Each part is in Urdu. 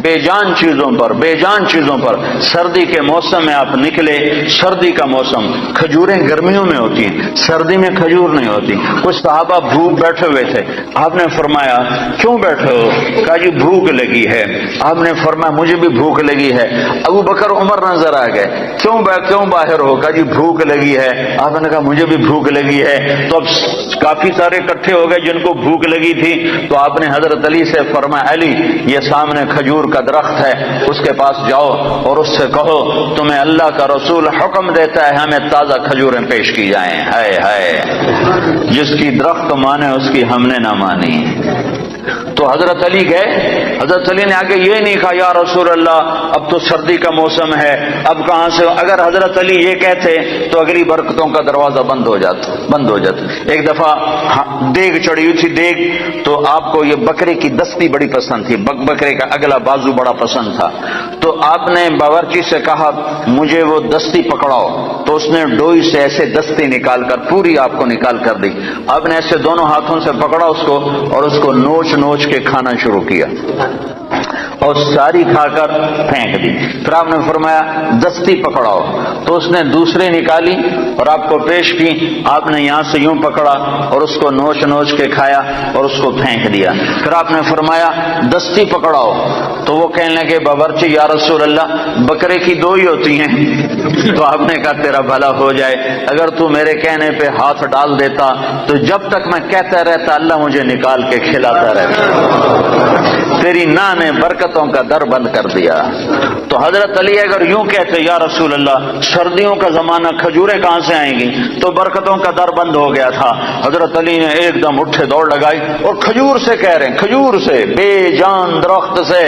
بے جان چیزوں پر سردی کے موسم میں آپ نکلے، سردی کا موسم، کھجوریں گرمیوں میں ہوتی ہیں، سردی میں کھجور نہیں ہوتی۔ کچھ صحابہ بھوک بیٹھے ہوئے تھے، آپ نے فرمایا کیوں بیٹھے ہو؟ کہا جی بھوک لگی ہے۔ آپ نے فرمایا مجھے بھی بھوک لگی ہے۔ ابو بکر عمر نظر آ گئے، کیوں باہر ہو؟ کہا جی بھوک لگی ہے۔ آپ نے کہا مجھے بھی بھوک لگی ہے۔ تو اب کافی سارے اکٹھے ہو گئے جن کو بھوک لگی تھی، تو آپ نے حضرت علی سے فرمایا علی یہ سامنے کھجور کا درخت ہے، اس کے پاس جاؤ اور اس سے کہو تمہیں اللہ کا رسول حکم دیتا ہے ہمیں تازہ کھجوریں پیش کی جائیں۔ ہائے ہائے، جس کی درخت مانے اس کی ہم نے نہ مانی۔ تو حضرت علی گئے، حضرت علی نے آگے یہ نہیں کہا یا رسول اللہ اب تو سردی کا موسم ہے، اب کہاں سے؟ اگر حضرت علی یہ کہتے تو اگلی برکتوں کا دروازہ بند ہو جاتا۔ ایک دفعہ دیگ چڑھی ہوئی تھی، دیگ تو آپ کو یہ بکرے کی دستی بڑی پسند تھی، بکرے کا اگلا بازو بڑا پسند تھا، تو آپ نے باورچی سے کہا مجھے وہ دستی پکڑاؤ، تو اس نے ڈوئی سے ایسے دستی نکال کر پوری آپ کو نکال کر دی۔ آپ نے ایسے دونوں ہاتھوں سے پکڑا اس کو اور اس کو نوچ کے کھانا شروع کیا اور ساری کھا کر پھینک دی۔ پھر آپ نے فرمایا دستی پکڑاؤ، تو اس نے دوسری نکالی اور آپ کو پیش کی۔ آپ نے یہاں سے یوں پکڑا اور اس کو نوچ کے کھایا اور اس کو پھینک دیا۔ پھر آپ نے فرمایا دستی پکڑاؤ، تو وہ کہنے لگے باورچی یا رسول اللہ بکرے کی دو ہی ہوتی ہیں۔ تو آپ نے کہا تیرا بھلا ہو جائے، اگر تو میرے کہنے پہ ہاتھ ڈال دیتا تو جب تک میں کہتا رہتا اللہ مجھے نکال کے کھلاتا رہتا۔ تیری نا نے برکتوں کا در بند کر دیا۔ تو حضرت علی اگر یوں کہتے یا رسول اللہ سردیوں کا زمانہ کھجوریں کہاں سے آئیں گی، تو برکتوں کا در بند ہو گیا تھا۔ حضرت علی نے ایک دم اٹھے دوڑ لگائی اور کھجور سے کہہ رہے ہیں، کھجور سے، بے جان درخت سے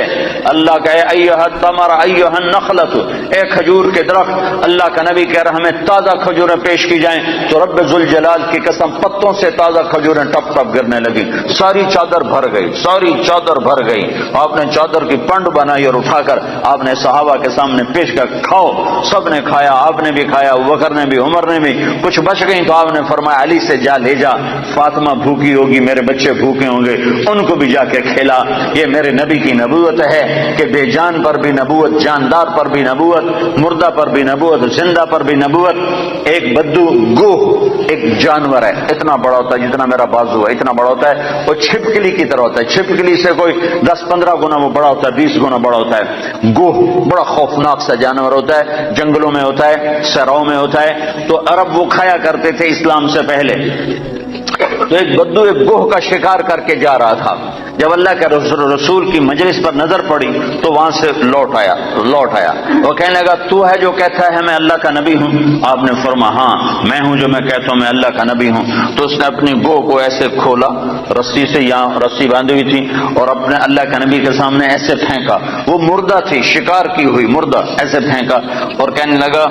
اللہ کہے ایھا التمر ایھا النخلۃ، اے کھجور کے درخت، اللہ کا نبی کہہ رہا ہمیں تازہ کھجوریں پیش کی جائیں، تو رب ذوالجلال کی قسم پتوں سے تازہ کھجوریں ٹپ ٹپ گرنے لگی، ساری چادر بھر گئی۔ آپ نے چادر کی پنڈ بنائی اور اٹھا کر آپ نے صحابہ کے سامنے پیش کر کھاؤ، سب نے کھایا، آپ نے بھی کھایا، ابوبکر نے بھی، عمر نے بھی، کچھ بچ گئی تو آپ نے فرمایا علی سے جا لے جا، فاطمہ بھوکی ہوگی، میرے بچے بھوکے ہوں گے، ان کو بھی جا کے کھلا۔ یہ میرے نبی کی نبوت ہے کہ بے جان پر بھی نبوت، جاندار پر بھی نبوت، مردہ پر بھی نبوت، زندہ پر بھی نبوت۔ ایک بدو گوہ ایک جانور ہے، اتنا بڑا ہوتا ہے جتنا میرا بازو ہے، اتنا بڑا ہوتا ہے، وہ چھپکلی کی طرح ہوتا ہے، چھپکلی سے کوئی 10-15 گنا وہ بڑا ہوتا ہے، 20 گنا بڑا ہوتا ہے۔ گوہ بڑا خوفناک سا جانور ہوتا ہے، جنگلوں میں ہوتا ہے، صحراؤں میں ہوتا ہے، تو عرب وہ کھایا کرتے تھے اسلام سے پہلے۔ تو ایک بدو ایک گوہ کا شکار کر کے جا رہا تھا، جب اللہ کے رسول کی مجلس پر نظر پڑی تو وہاں سے لوٹ آیا، وہ کہنے لگا تو ہے جو کہتا ہے میں اللہ کا نبی ہوں؟ آپ نے فرمایا ہاں میں ہوں جو میں کہتا ہوں میں اللہ کا نبی ہوں۔ تو اس نے اپنی گوہ کو ایسے کھولا، رسی سے، یہاں رسی باندھی ہوئی تھی، اور اپنے اللہ کے نبی کے سامنے ایسے پھینکا، وہ مردہ تھی، شکار کی ہوئی مردہ، ایسے پھینکا اور کہنے لگا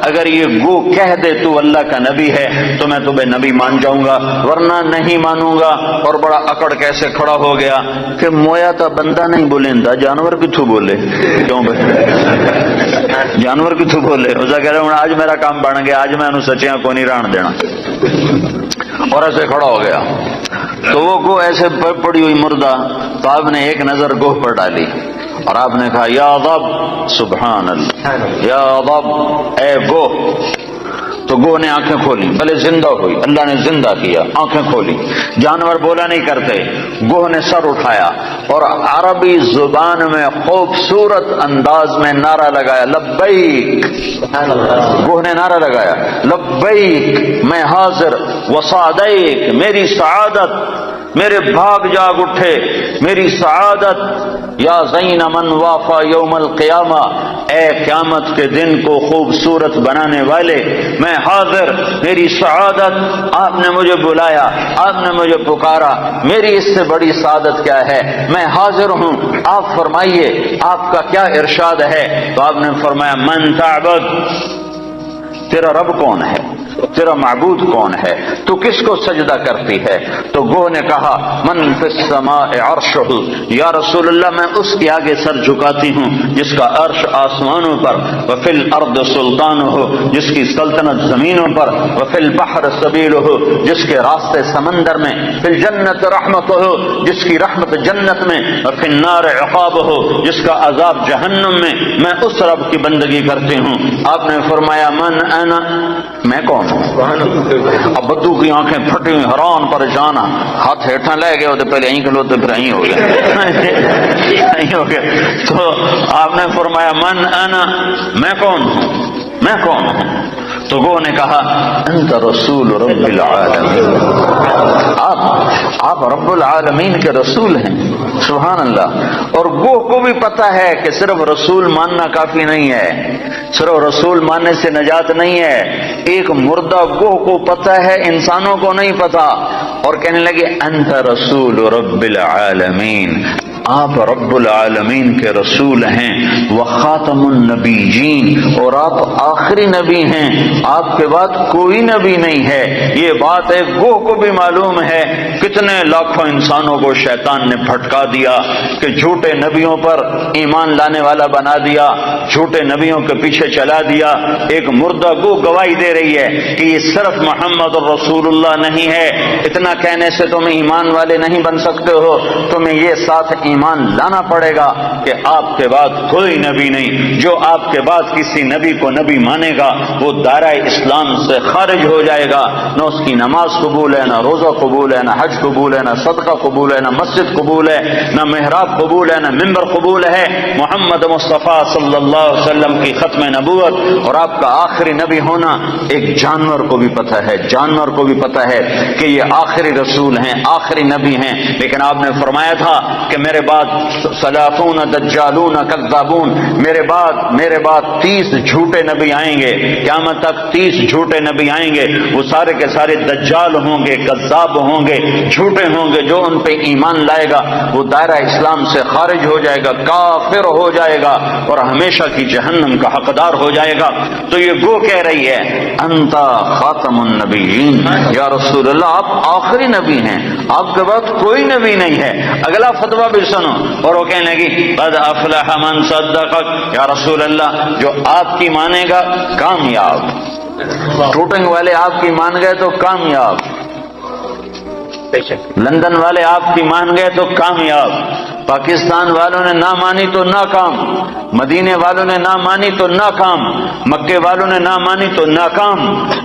اگر یہ گوہ کہہ دے تو اللہ کا نبی ہے تو میں تمہیں نبی مان جاؤں گا، ورنہ نہیں مانوں گا۔ اور بڑا اکڑ کیسے کھڑا ہو گیا کہ مویا تا بندہ نہیں بولیندا، جانور کتھوں بولے؟ کیوں بھائی جانور کتھوں بولے؟ اس کہہ رہے آج میرا کام بن گیا، آج میں انہوں سچیاں کو نہیں ران دینا، اور ایسے کھڑا ہو گیا۔ تو وہ گوہ ایسے پڑی ہوئی مردہ، تو آپ نے ایک نظر گوہ پر ڈالی اور آپ نے کہا یا ضب، سبحان اللہ، یا ضب، اے گوہ۔ تو گوہ نے آنکھیں کھولی، بھلے زندہ ہوئی، اللہ نے زندہ کیا، آنکھیں کھولی، جانور بولا نہیں کرتے، گوہ نے سر اٹھایا اور عربی زبان میں خوبصورت انداز میں نعرہ لگایا لبیک۔ گوہ نے نعرہ لگایا لبیک، میں حاضر، وسعدیک، میری سعادت، میرے بھاگ جاگ اٹھے، میری سعادت، یا زین من وافا یوم القیامہ، اے قیامت کے دن کو خوبصورت بنانے والے، میں حاضر، میری سعادت، آپ نے مجھے بلایا، آپ نے مجھے پکارا، میری اس سے بڑی سعادت کیا ہے، میں حاضر ہوں، آپ فرمائیے آپ کا کیا ارشاد ہے؟ تو آپ نے فرمایا من تعبد، تیرا رب کون ہے؟ تیرا معبود کون ہے؟ تو کس کو سجدہ کرتی ہے؟ تو گوہ نے کہا من فی السماء عرشہ، یا رسول اللہ میں اس کے آگے سر جھکاتی ہوں جس کا عرش آسمانوں پر، وفی الارض سلطانہ، جس کی سلطنت زمینوں پر، وفی البحر سبیلہ، جس کے راستے سمندر میں، فی الجنت رحمتہ، جس کی رحمت جنت میں، وفی النار عقابہ، جس کا عذاب جہنم میں اس رب کی بندگی کرتی ہوں۔ آپ نے فرمایا من انا، میں کون ہوں؟ اب بدو کی آنکھیں پھٹی ہوئی، حیران پریشان، ہاتھ ہیٹھا لے گئے ہوتے، پہلے یہیں کھلو تو پھر یہیں ہو گیا تو آپ نے فرمایا من انا، میں کون ہوں، میں کون ہوں؟ تو وہ نے کہا انت رسول رب العالمین، آپ رب العالمین کے رسول ہیں۔ سبحان اللہ۔ اور گوہ کو بھی پتا ہے کہ صرف رسول ماننا کافی نہیں ہے، صرف رسول ماننے سے نجات نہیں ہے۔ ایک مردہ گوہ کو پتا ہے، انسانوں کو نہیں پتا، اور کہنے لگے انت رسول رب العالمین، آپ رب العالمین کے رسول ہیں، وخاتم النبیین، اور آپ آخری نبی ہیں، آپ کے بعد کوئی نبی نہیں ہے۔ یہ بات ایک گوہ کو بھی معلوم ہے۔ کتنے لاکھوں انسانوں کو شیطان نے بھٹکا دیا کہ جھوٹے نبیوں پر ایمان لانے والا بنا دیا، جھوٹے نبیوں کے پیچھے چلا دیا۔ ایک مردہ گوہ گواہی دے رہی ہے کہ یہ صرف محمد الرسول اللہ نہیں ہے، اتنا کہنے سے تم ایمان والے نہیں بن سکتے ہو، تمہیں یہ ساتھ ایمان لانا پڑے گا کہ آپ کے بعد کوئی نبی نہیں۔ جو آپ کے بعد کسی نبی کو نبی مانے گا وہ دائرہ اسلام سے خارج ہو جائے گا، نہ اس کی نماز قبول ہے، نہ روزہ قبول ہے، نہ حج قبول ہے، نہ صدقہ قبول ہے، نہ مسجد قبول ہے، نہ محراب قبول ہے، نہ ممبر قبول ہے۔ محمد مصطفیٰ صلی اللہ علیہ وسلم کی ختم نبوت اور آپ کا آخری نبی ہونا ایک جانور کو بھی پتہ ہے، جانور کو بھی پتہ ہے کہ یہ آخری رسول ہیں، آخری نبی ہیں۔ لیکن آپ نے فرمایا تھا کہ میرے بعد سلاطون دجالون کذابون، میرے بعد 30 جھوٹے نبی آئیں گے، قیامت تک 30 جھوٹے نبی آئیں گے، وہ سارے کے سارے دجال ہوں گے، کذاب ہوں گے، جھوٹے ہوں گے۔ جو ان پہ ایمان لائے گا وہ دائرہ اسلام سے خارج ہو جائے گا، کافر ہو جائے گا اور ہمیشہ کی جہنم کا حقدار ہو جائے گا۔ تو یہ گو کہہ رہی ہے انت خاتم النبیین، یا رسول اللہ آپ آخری نبی ہیں، آپ کے بعد کوئی نبی نہیں ہے۔ اگلا فتویٰ بھی سنو، اور وہ کہنے لگی قد افلح من صدقک، یا رسول اللہ جو آپ کی مانے گا کامیاب، شوٹنگ والے آپ کی مان گئے تو کامیاب، لندن والے آپ کی مان گئے تو کامیاب، پاکستان والوں نے نہ مانی تو ناکام، مدینے والوں نے نہ مانی تو ناکام، مکے والوں نے نہ مانی تو ناکام،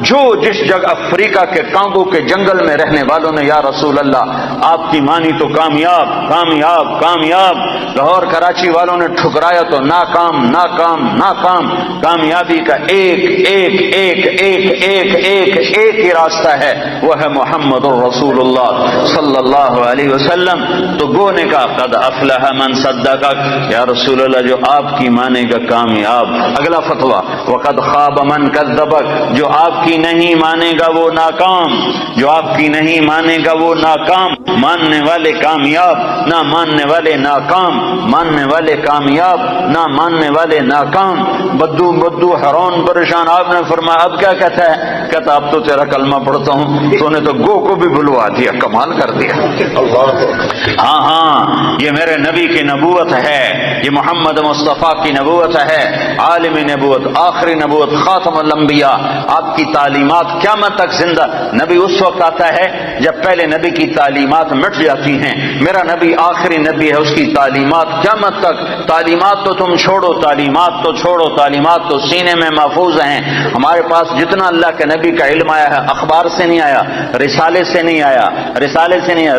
جو جس جگہ افریقہ کے کانگو کے جنگل میں رہنے والوں نے یا رسول اللہ آپ کی مانی تو کامیاب کامیاب کامیاب، لاہور کراچی والوں نے ٹھکرایا تو ناکام ناکام ناکام۔ کامیابی کا ایک ایک ایک ایک ایک ایک ایک ہی راستہ ہے، وہ ہے محمد الرسول اللہ صلی اللہ علیہ وسلم۔ تو گو نے کہا قد افلح من صدقک، یا رسول اللہ جو آپ کی مانے گا کامیاب۔ اگلا فتویٰ وقد خاب من کذبک، جو آپ کی نہیں مانے گا وہ ناکام، جو آپ کی نہیں مانے گا وہ ناکام۔ ماننے والے کامیاب، نہ ماننے والے ناکام، ماننے والے کامیاب، نہ ماننے والے ناکام۔ بدو حیران پریشان۔ آپ نے فرمایا اب کیا کہتا ہے؟ کہتا اب تو تیرا کلمہ پڑھتا ہوں، تو نے تو گو کو بھی بلوا دیا، کمال کر دیا۔ ہاں یہ میرے نبی کی نبوت ہے، یہ محمد مصطفیٰ کی نبوت ہے، عالم نبوت، آخری نبوت، خاتم الانبیاء۔ آپ کی تعلیمات قیامت تک زندہ۔ نبی اس وقت آتا ہے جب پہلے نبی کی تعلیمات مٹ جاتی ہیں، میرا نبی آخری نبی ہے، اس کی تعلیمات قیامت تک۔ تعلیمات تو تم چھوڑو، تعلیمات تو چھوڑو، تعلیمات تو سینے میں محفوظ ہیں۔ ہمارے پاس جتنا اللہ کے نبی کا علم آیا ہے اخبار سے نہیں آیا، رسالے سے نہیں آیا،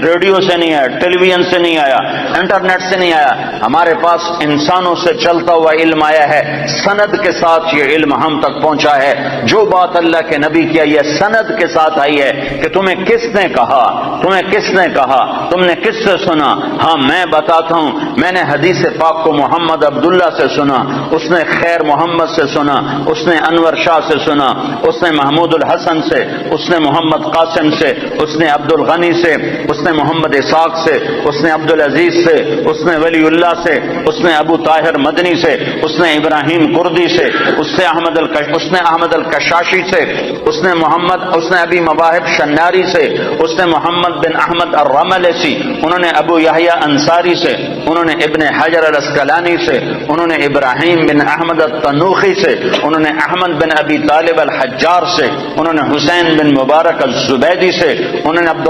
ریڈیو سے نہیں آیا، ٹیلی ویژن سے نہیں آیا، انٹرنیٹ سے نہیں آیا، ہمارے پاس انسانوں سے چلتا ہوا علم آیا ہے، سند کے ساتھ یہ علم ہم تک پہنچا ہے۔ جو بات اللہ کے نبی کی آئی ہے سند کے ساتھ آئی ہے کہ تمہیں کس نے کہا، تمہیں کس نے کہا، تم نے کس سے سنا؟ ہاں میں بتاتا ہوں، میں نے حدیث پاک کو محمد عبداللہ سے سنا، اس نے خیر محمد سے سنا، اس نے انور شاہ سے سنا، اس نے محمود الحسن سے، اس نے محمد قاسم سے، اس نے عبد الغنی سے، اس نے محمد اسحاق سے، اس نے عبد العزیز سے، اس نے ولی اللہ سے، اس نے ابو طاہر مدنی سے، اس نے ابراہیم کردی سے، اس نے احمد الکشاشی سے، اس نے ابی مواہب شناری سے، اس نے محمد بن احمد الرملسی، انہوں نے ابو یحییٰ انصاری سے، انہوں نے ابن حجر الاسقلانی سے، انہوں نے ابراہیم بن احمد التنوخی سے، انہوں نے احمد بن ابی طالب الحجار سے، انہوں نے حسین بن مبارک الزبیدی سے، انہوں نے عبد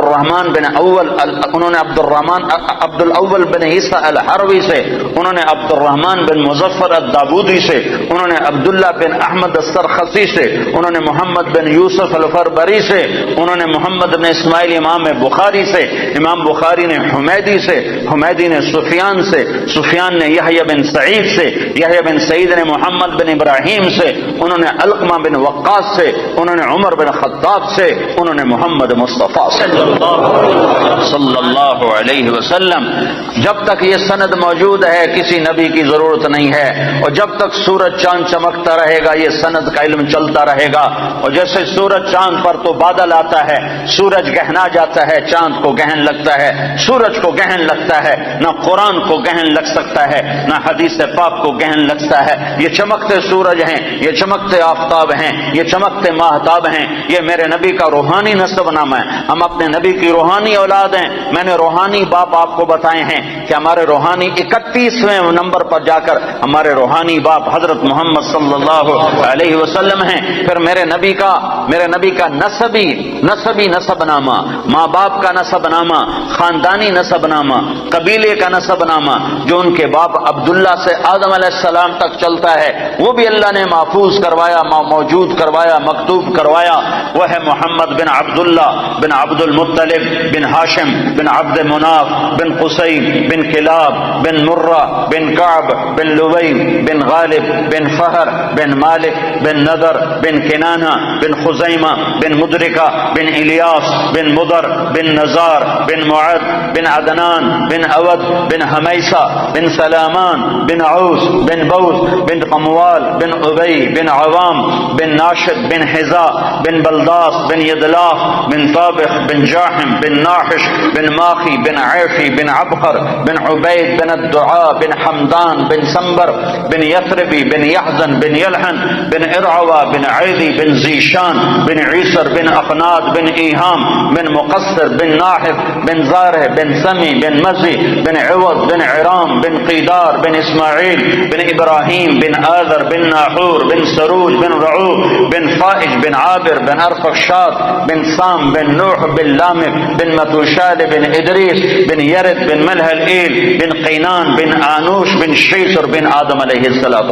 الاول بن عیسیٰ الحروی سے، انہوں نے عبد الرحمن بن مظفر الدابودی سے، انہوں نے عبداللہ بن احمد السرخسی سے، انہوں نے محمد بن یوسف الفربری سے، انہوں نے محمد بن اسماعیل امام بخاری سے، امام بخاری نے حمیدی سے، حمیدی نے سفیان سے، سفیان نے یحییٰ بن سعید سے، یحییٰ بن سعید نے محمد بن ابراہیم سے، انہوں نے علقمہ بن وقاص سے، انہوں نے عمر بن خطاب سے، انہوں نے محمد مصطفیٰ صلی اللہ علیہ وسلم. جب تک یہ سند موجود ہے کسی نبی کی ضرورت نہیں ہے، اور جب تک سورج چاند چمکتا رہے گا یہ سند کا علم چلتا رہے گا. اور جیسے سورج چاند پر تو بادل آتا ہے، سورج گہنا جاتا ہے، چاند کو گہن لگتا ہے، سورج کو گہن لگتا ہے، نہ قرآن کو گہن لگ سکتا ہے نہ حدیث پاک کو گہن لگتا ہے. یہ چمکتے سورج ہیں، یہ چمکتے آفتاب ہیں، یہ چمکتے ماہتاب ہیں، یہ میرے نبی کا روحانی نسب نامہ ہے. ہم اپنے نبی کی روحانی اولاد ہیں. میں نے روحانی باپ آپ کو بتائے ہیں کہ ہمارے روحانی 31ویں نمبر پر جا کر ہمارے روحانی باپ حضرت محمد صلی اللہ علیہ وسلم ہیں. پھر میرے نبی کا نسبی نسب نامہ، ماں باپ کا نسب نامہ، خاندانی نسب نامہ، قبیلے کا نسب نامہ جو ان کے باپ عبداللہ سے آدم علیہ السلام تک چلتا ہے، وہ بھی اللہ نے محفوظ کروایا، موجود کروایا، مکتوب کروایا. وہ ہے محمد بن عبداللہ بن عبد المطلب بن ہاشم بن عبد مناف بن قصی بن کلاب بن مرہ بن کعب بن لبی بن غالب بن فہر بن مالک بن نضر بن کنانہ بن خزیمہ بن مدرکہ بن الیاس بن مضر بن نزار بن معد بن عدنان بن اود بن حمیسہ بن سلامان بن عوس بن بوس بن قموال بن ابی بن عوام بن ناشد بن حذا بن بلداس بن یدلاف بن طابخ بن جاحم بن ناحش بن ماخی بن عیفی بن عبقر بن عبید بن الدعاء بن حمدان بن سنبر بن یثربی بن یحزن بن یلحن بن ارعوہ بن عیدی بن زیشان بن عیسر بن اقناد بن ایہام بن مقصر بن ناحف بن زارہ بن سمی بن مزی بن عوض بن عرام بن قیدار بن اسماعیل بن ابراہیم بن آذر بن ناحور بن سروج بن رعوب بن فائج بن عابر بن ارفخشاد بن سام بن نوح بن لامک بن متوشال بن ادریس بن یرد بن ملح الایل بن قینان بن آنوش بن شیسر بن آدم علیہ السلام.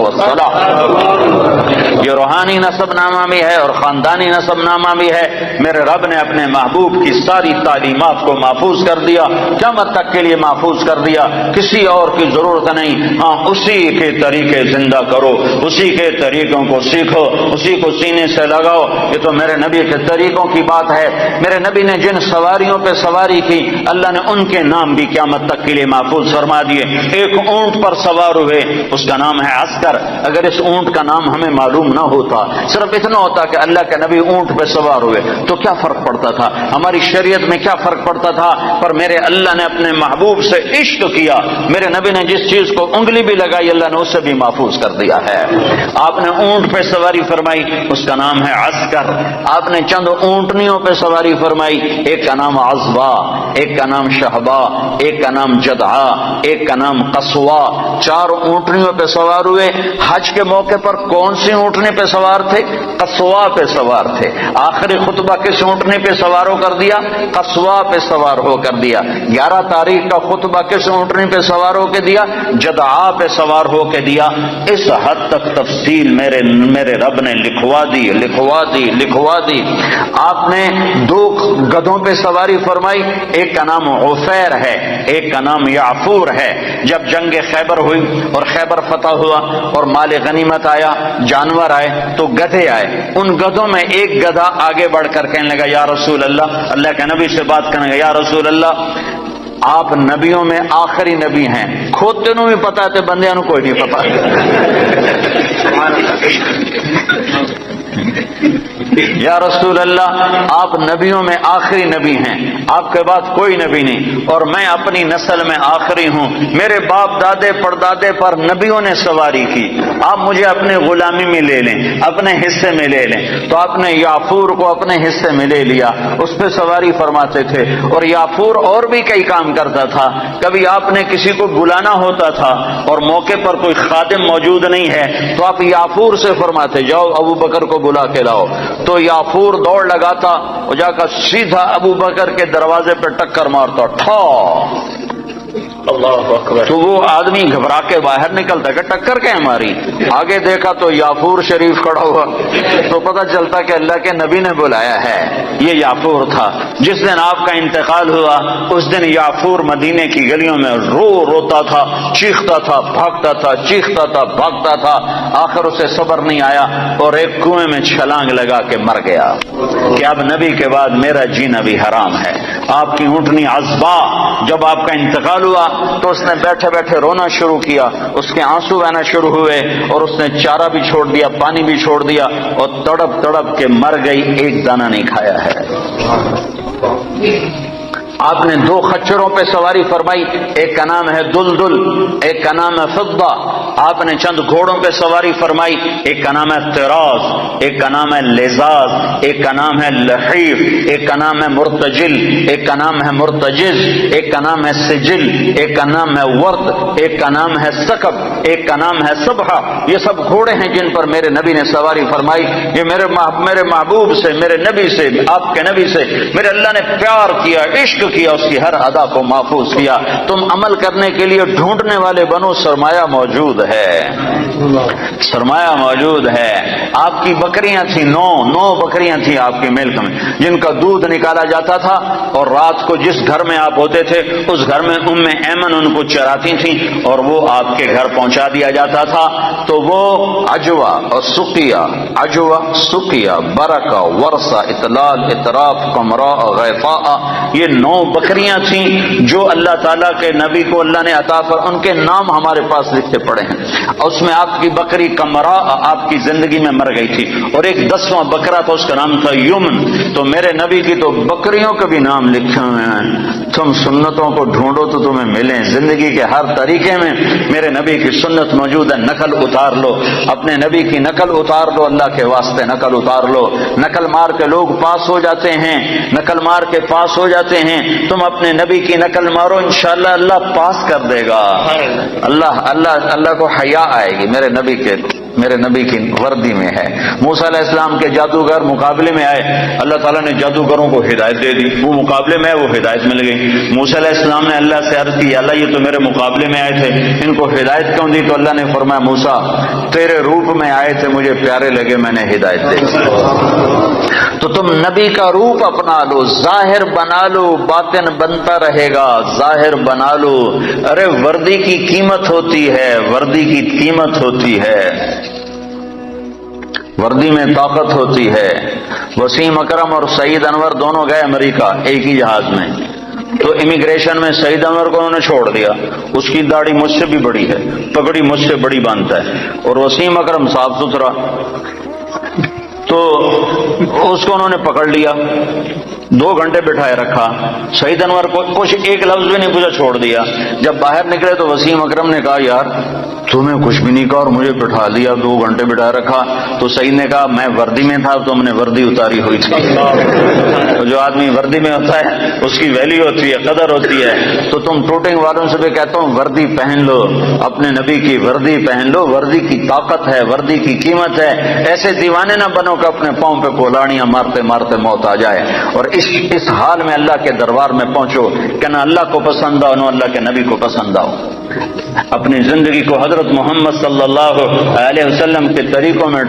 یہ روحانی نسب نامہ بھی ہے اور خاندانی نسب نامہ بھی ہے. میرے رب نے اپنے محبوب کی ساری تعلیمات کو محفوظ کر دیا، قیامت تک کے لیے محفوظ کر دیا، کسی اور کی ضرورت نہیں. ہاں اسی کے طریقے زندہ کرو، اسی کے طریقوں کو سیکھو، اسی کو سینے سے لگاؤ. یہ تو میرے نبی کے طریقوں کی بات ہے. میرے نبی نے جن سواریوں پہ سواری کی اللہ نے ان کے نام بھی قیامت تک کے لیے محفوظ فرما دیے. ایک اونٹ پر سوار ہوئے، اس کا نام ہے عسکر. اگر اس اونٹ کا نام ہمیں معلوم نہ ہوتا، صرف اتنا ہوتا کہ اللہ کے نبی اونٹ پہ سوار ہوئے، تو کیا فرق پڑتا تھا؟ ہماری شریعت میں کیا فرق پڑتا تھا؟ پر میرے اللہ نے اپنے محبوب سے عشق کیا. میرے نبی نے جس چیز کو انگلی بھی لگائی اللہ نے اسے بھی محفوظ کر دیا ہے. آپ نے اونٹ پہ سواری فرمائی، اس کا نام ہے عسکر. آپ نے چند اونٹنیوں پہ سواری فرمائی، ایک کا نام عصبہ، ایک کا نام شہبہ، ایک کا نام جدعا، ایک کا نام قصوا. 4 اونٹنیوں پہ سوار ہوئے. حج کے موقع پر کون سی اونٹنے پہ سوار تھے؟ قصوا پہ سوار تھے. آخری خطبہ کس اونٹنے پہ سوار ہو کر دیا؟ قصوا پہ سوار ہو کر دیا. 11 تاریخ کا خطبہ کس اونٹنے پہ سوار ہو کے دیا؟ جدعا پہ سوار ہو کے دیا. اس حد تک تفصیل میرے رب نے لکھوا دی. آپ نے 2 گدھوں پہ سواری فرمائی، ایک کا نام عفیر ہے، ایک کا نام یعفور ہے. جب جنگ خیبر ہوئی اور خیبر فتح ہوا اور مال غنیمت آیا، جانور آئے، تو گدھے آئے. ان گدھوں میں ایک گدھا آگے بڑھ کر کہنے لگا یا رسول اللہ، اللہ کے نبی سے بات کرنے لگا، یا رسول اللہ آپ نبیوں میں آخری نبی ہیں، کھوتے نو بھی پتا ہے بندیاں نو کوئی نہیں پتا. یا رسول اللہ آپ نبیوں میں آخری نبی ہیں، آپ کے بعد کوئی نبی نہیں، اور میں اپنی نسل میں آخری ہوں، میرے باپ دادے پردادے پر نبیوں نے سواری کی، آپ مجھے اپنے غلامی میں لے لیں، اپنے حصے میں لے لیں۔ تو آپ نے یافور کو اپنے حصے میں لے لیا، اس پہ سواری فرماتے تھے، اور یافور اور بھی کئی کام کرتا تھا۔ کبھی آپ نے کسی کو بلانا ہوتا تھا اور موقع پر کوئی خادم موجود نہیں ہے تو آپ یافور سے فرماتے جاؤ ابو بکر کو بلا کے لاؤ، تو یافور دوڑ لگاتا اور جا کر سیدھا ابو بکر کے دروازے پہ ٹکر مارتا، ٹھا، اللہ اکبر۔ تو وہ آدمی گھبرا کے باہر نکلتا کہ ٹکر کیا ماری، آگے دیکھا تو یافور شریف کھڑا ہوا، تو پتہ چلتا کہ اللہ کے نبی نے بلایا ہے۔ یہ یافور تھا۔ جس دن آپ کا انتقال ہوا اس دن یافور مدینے کی گلیوں میں روتا تھا، چیختا تھا، بھاگتا تھا، چیختا تھا، بھاگتا تھا، آخر اسے صبر نہیں آیا اور ایک کنویں میں چھلانگ لگا کے مر گیا کہ اب نبی کے بعد میرا جینا بھی حرام ہے۔ آپ کی اونٹنی عذبا جب آپ کا انتقال ہوا تو اس نے بیٹھے بیٹھے رونا شروع کیا، اس کے آنسو بہنا شروع ہوئے اور اس نے چارہ بھی چھوڑ دیا، پانی بھی چھوڑ دیا اور تڑپ تڑپ کے مر گئی، ایک دانہ نہیں کھایا ہے۔ آپ نے 2 خچروں پہ سواری فرمائی، ایک کا نام ہے دلدل، ایک کا نام ہے فضہ۔ آپ نے چند گھوڑوں پہ سواری فرمائی، ایک کا نام ہے طراز، ایک کا نام ہے لزاز، ایک کا نام ہے لحیف، ایک کا نام ہے مرتجل، ایک کا نام ہے مرتجز، ایک کا نام ہے سجل، ایک کا نام ہے ورد، ایک کا نام ہے سکب، ایک کا نام ہے صبحہ۔ یہ سب گھوڑے ہیں جن پر میرے نبی نے سواری فرمائی۔ یہ میرے محبوب سے، میرے نبی سے، آپ کے نبی سے میرے اللہ نے پیار کیا، عشق کیا، اس کی ہر ادا کو محفوظ کیا۔ تم عمل کرنے کے لیے ڈھونڈنے والے بنو، سرمایہ موجود ہے، سرمایہ موجود ہے۔ آپ کی بکریاں تھیں، 9 بکریاں تھیں آپ کے ملک میں جن کا دودھ نکالا جاتا تھا، اور رات کو جس گھر میں آپ ہوتے تھے اس گھر میں ایمن ان کو چراتی تھیں اور وہ آپ کے گھر پہنچا دیا جاتا تھا۔ تو وہ عجوہ اور سقیہ، عجوہ، سقیہ، برکہ، ورثہ، اطلال، اطراف، قمراء، غیفاء، یہ 9 بکریاں تھیں جو اللہ تعالیٰ کے نبی کو اللہ نے عطا کر، ان کے نام ہمارے پاس لکھتے پڑے ہیں۔ اس میں آپ کی بکری قمراء آپ کی زندگی میں مر گئی تھی، اور ایک 10واں بکرا تھا، اس کا نام تھا یمن۔ تو میرے نبی کی تو بکریوں کے بھی نام لکھے ہوئے ہیں۔ تم سنتوں کو ڈھونڈو تو تمہیں ملیں، زندگی کے ہر طریقے میں میرے نبی کی سنت موجود ہے۔ نقل اتار لو، اپنے نبی کی نقل اتار لو، اللہ کے واسطے نقل اتار لو۔ نقل مار کے لوگ پاس ہو جاتے ہیں، نقل مار کے پاس ہو جاتے ہیں، تم اپنے نبی کی نقل مارو، انشاءاللہ اللہ پاس کر دے گا۔ اللہ کو حیا آئے گی، میرے نبی کی وردی میں ہے۔ موسیٰ علیہ السلام کے جادوگر مقابلے میں آئے، اللہ تعالیٰ نے جادوگروں کو ہدایت دے دی، وہ مقابلے میں آئے، وہ ہدایت مل گئی۔ موسیٰ علیہ السلام نے اللہ سے عرض کی، اللہ یہ تو میرے مقابلے میں آئے تھے، ان کو ہدایت کیوں دی؟ تو اللہ نے فرمایا، موسیٰ تیرے روپ میں آئے تھے، مجھے پیارے لگے، میں نے ہدایت دے دی۔ تو تم نبی کا روپ اپنا لو، ظاہر بنا لو، باطن بنتا رہے گا، ظاہر بنا لو۔ ارے وردی کی قیمت ہوتی ہے، وردی کی قیمت ہوتی ہے، وردی میں طاقت ہوتی ہے۔ وسیم اکرم اور سعید انور دونوں گئے امریکہ ایک ہی جہاز میں، تو امیگریشن میں سعید انور کو انہوں نے چھوڑ دیا، اس کی داڑھی مجھ سے بھی بڑی ہے، پگڑی مجھ سے بڑی باندھتا ہے، اور وسیم اکرم صاف ستھرا، تو اس کو انہوں نے پکڑ لیا، 2 گھنٹے بٹھائے رکھا، سعید انور کو کچھ ایک لفظ بھی نہیں پوچھا، چھوڑ دیا۔ جب باہر نکلے تو وسیم اکرم نے کہا، یار تمہیں کچھ بھی نہیں کہا اور مجھے بٹھا لیا، 2 گھنٹے بٹھائے رکھا۔ تو سعید نے کہا، میں وردی میں تھا، تم نے وردی اتاری ہوئی تھی۔ تو جو آدمی وردی میں ہوتا ہے اس کی ویلیو ہوتی ہے، قدر ہوتی ہے۔ تو تم ٹوٹنگ والوں سے بھی کہتا ہوں، وردی پہن لو، اپنے نبی کی وردی پہن لو، وردی کی طاقت ہے، وردی کی قیمت ہے۔ ایسے دیوانے نہ بنو کہ اپنے پاؤں پہ کولاڑیاں مارتے مارتے موت آ جائے، اور اس حال میں اللہ کے دربار میں پہنچو کہ نہ اللہ کو پسند آؤ، نہ اللہ کے نبی کو پسند آؤ۔ اپنی زندگی کو حضرت محمد صلی اللہ علیہ وسلم کے طریقوں میں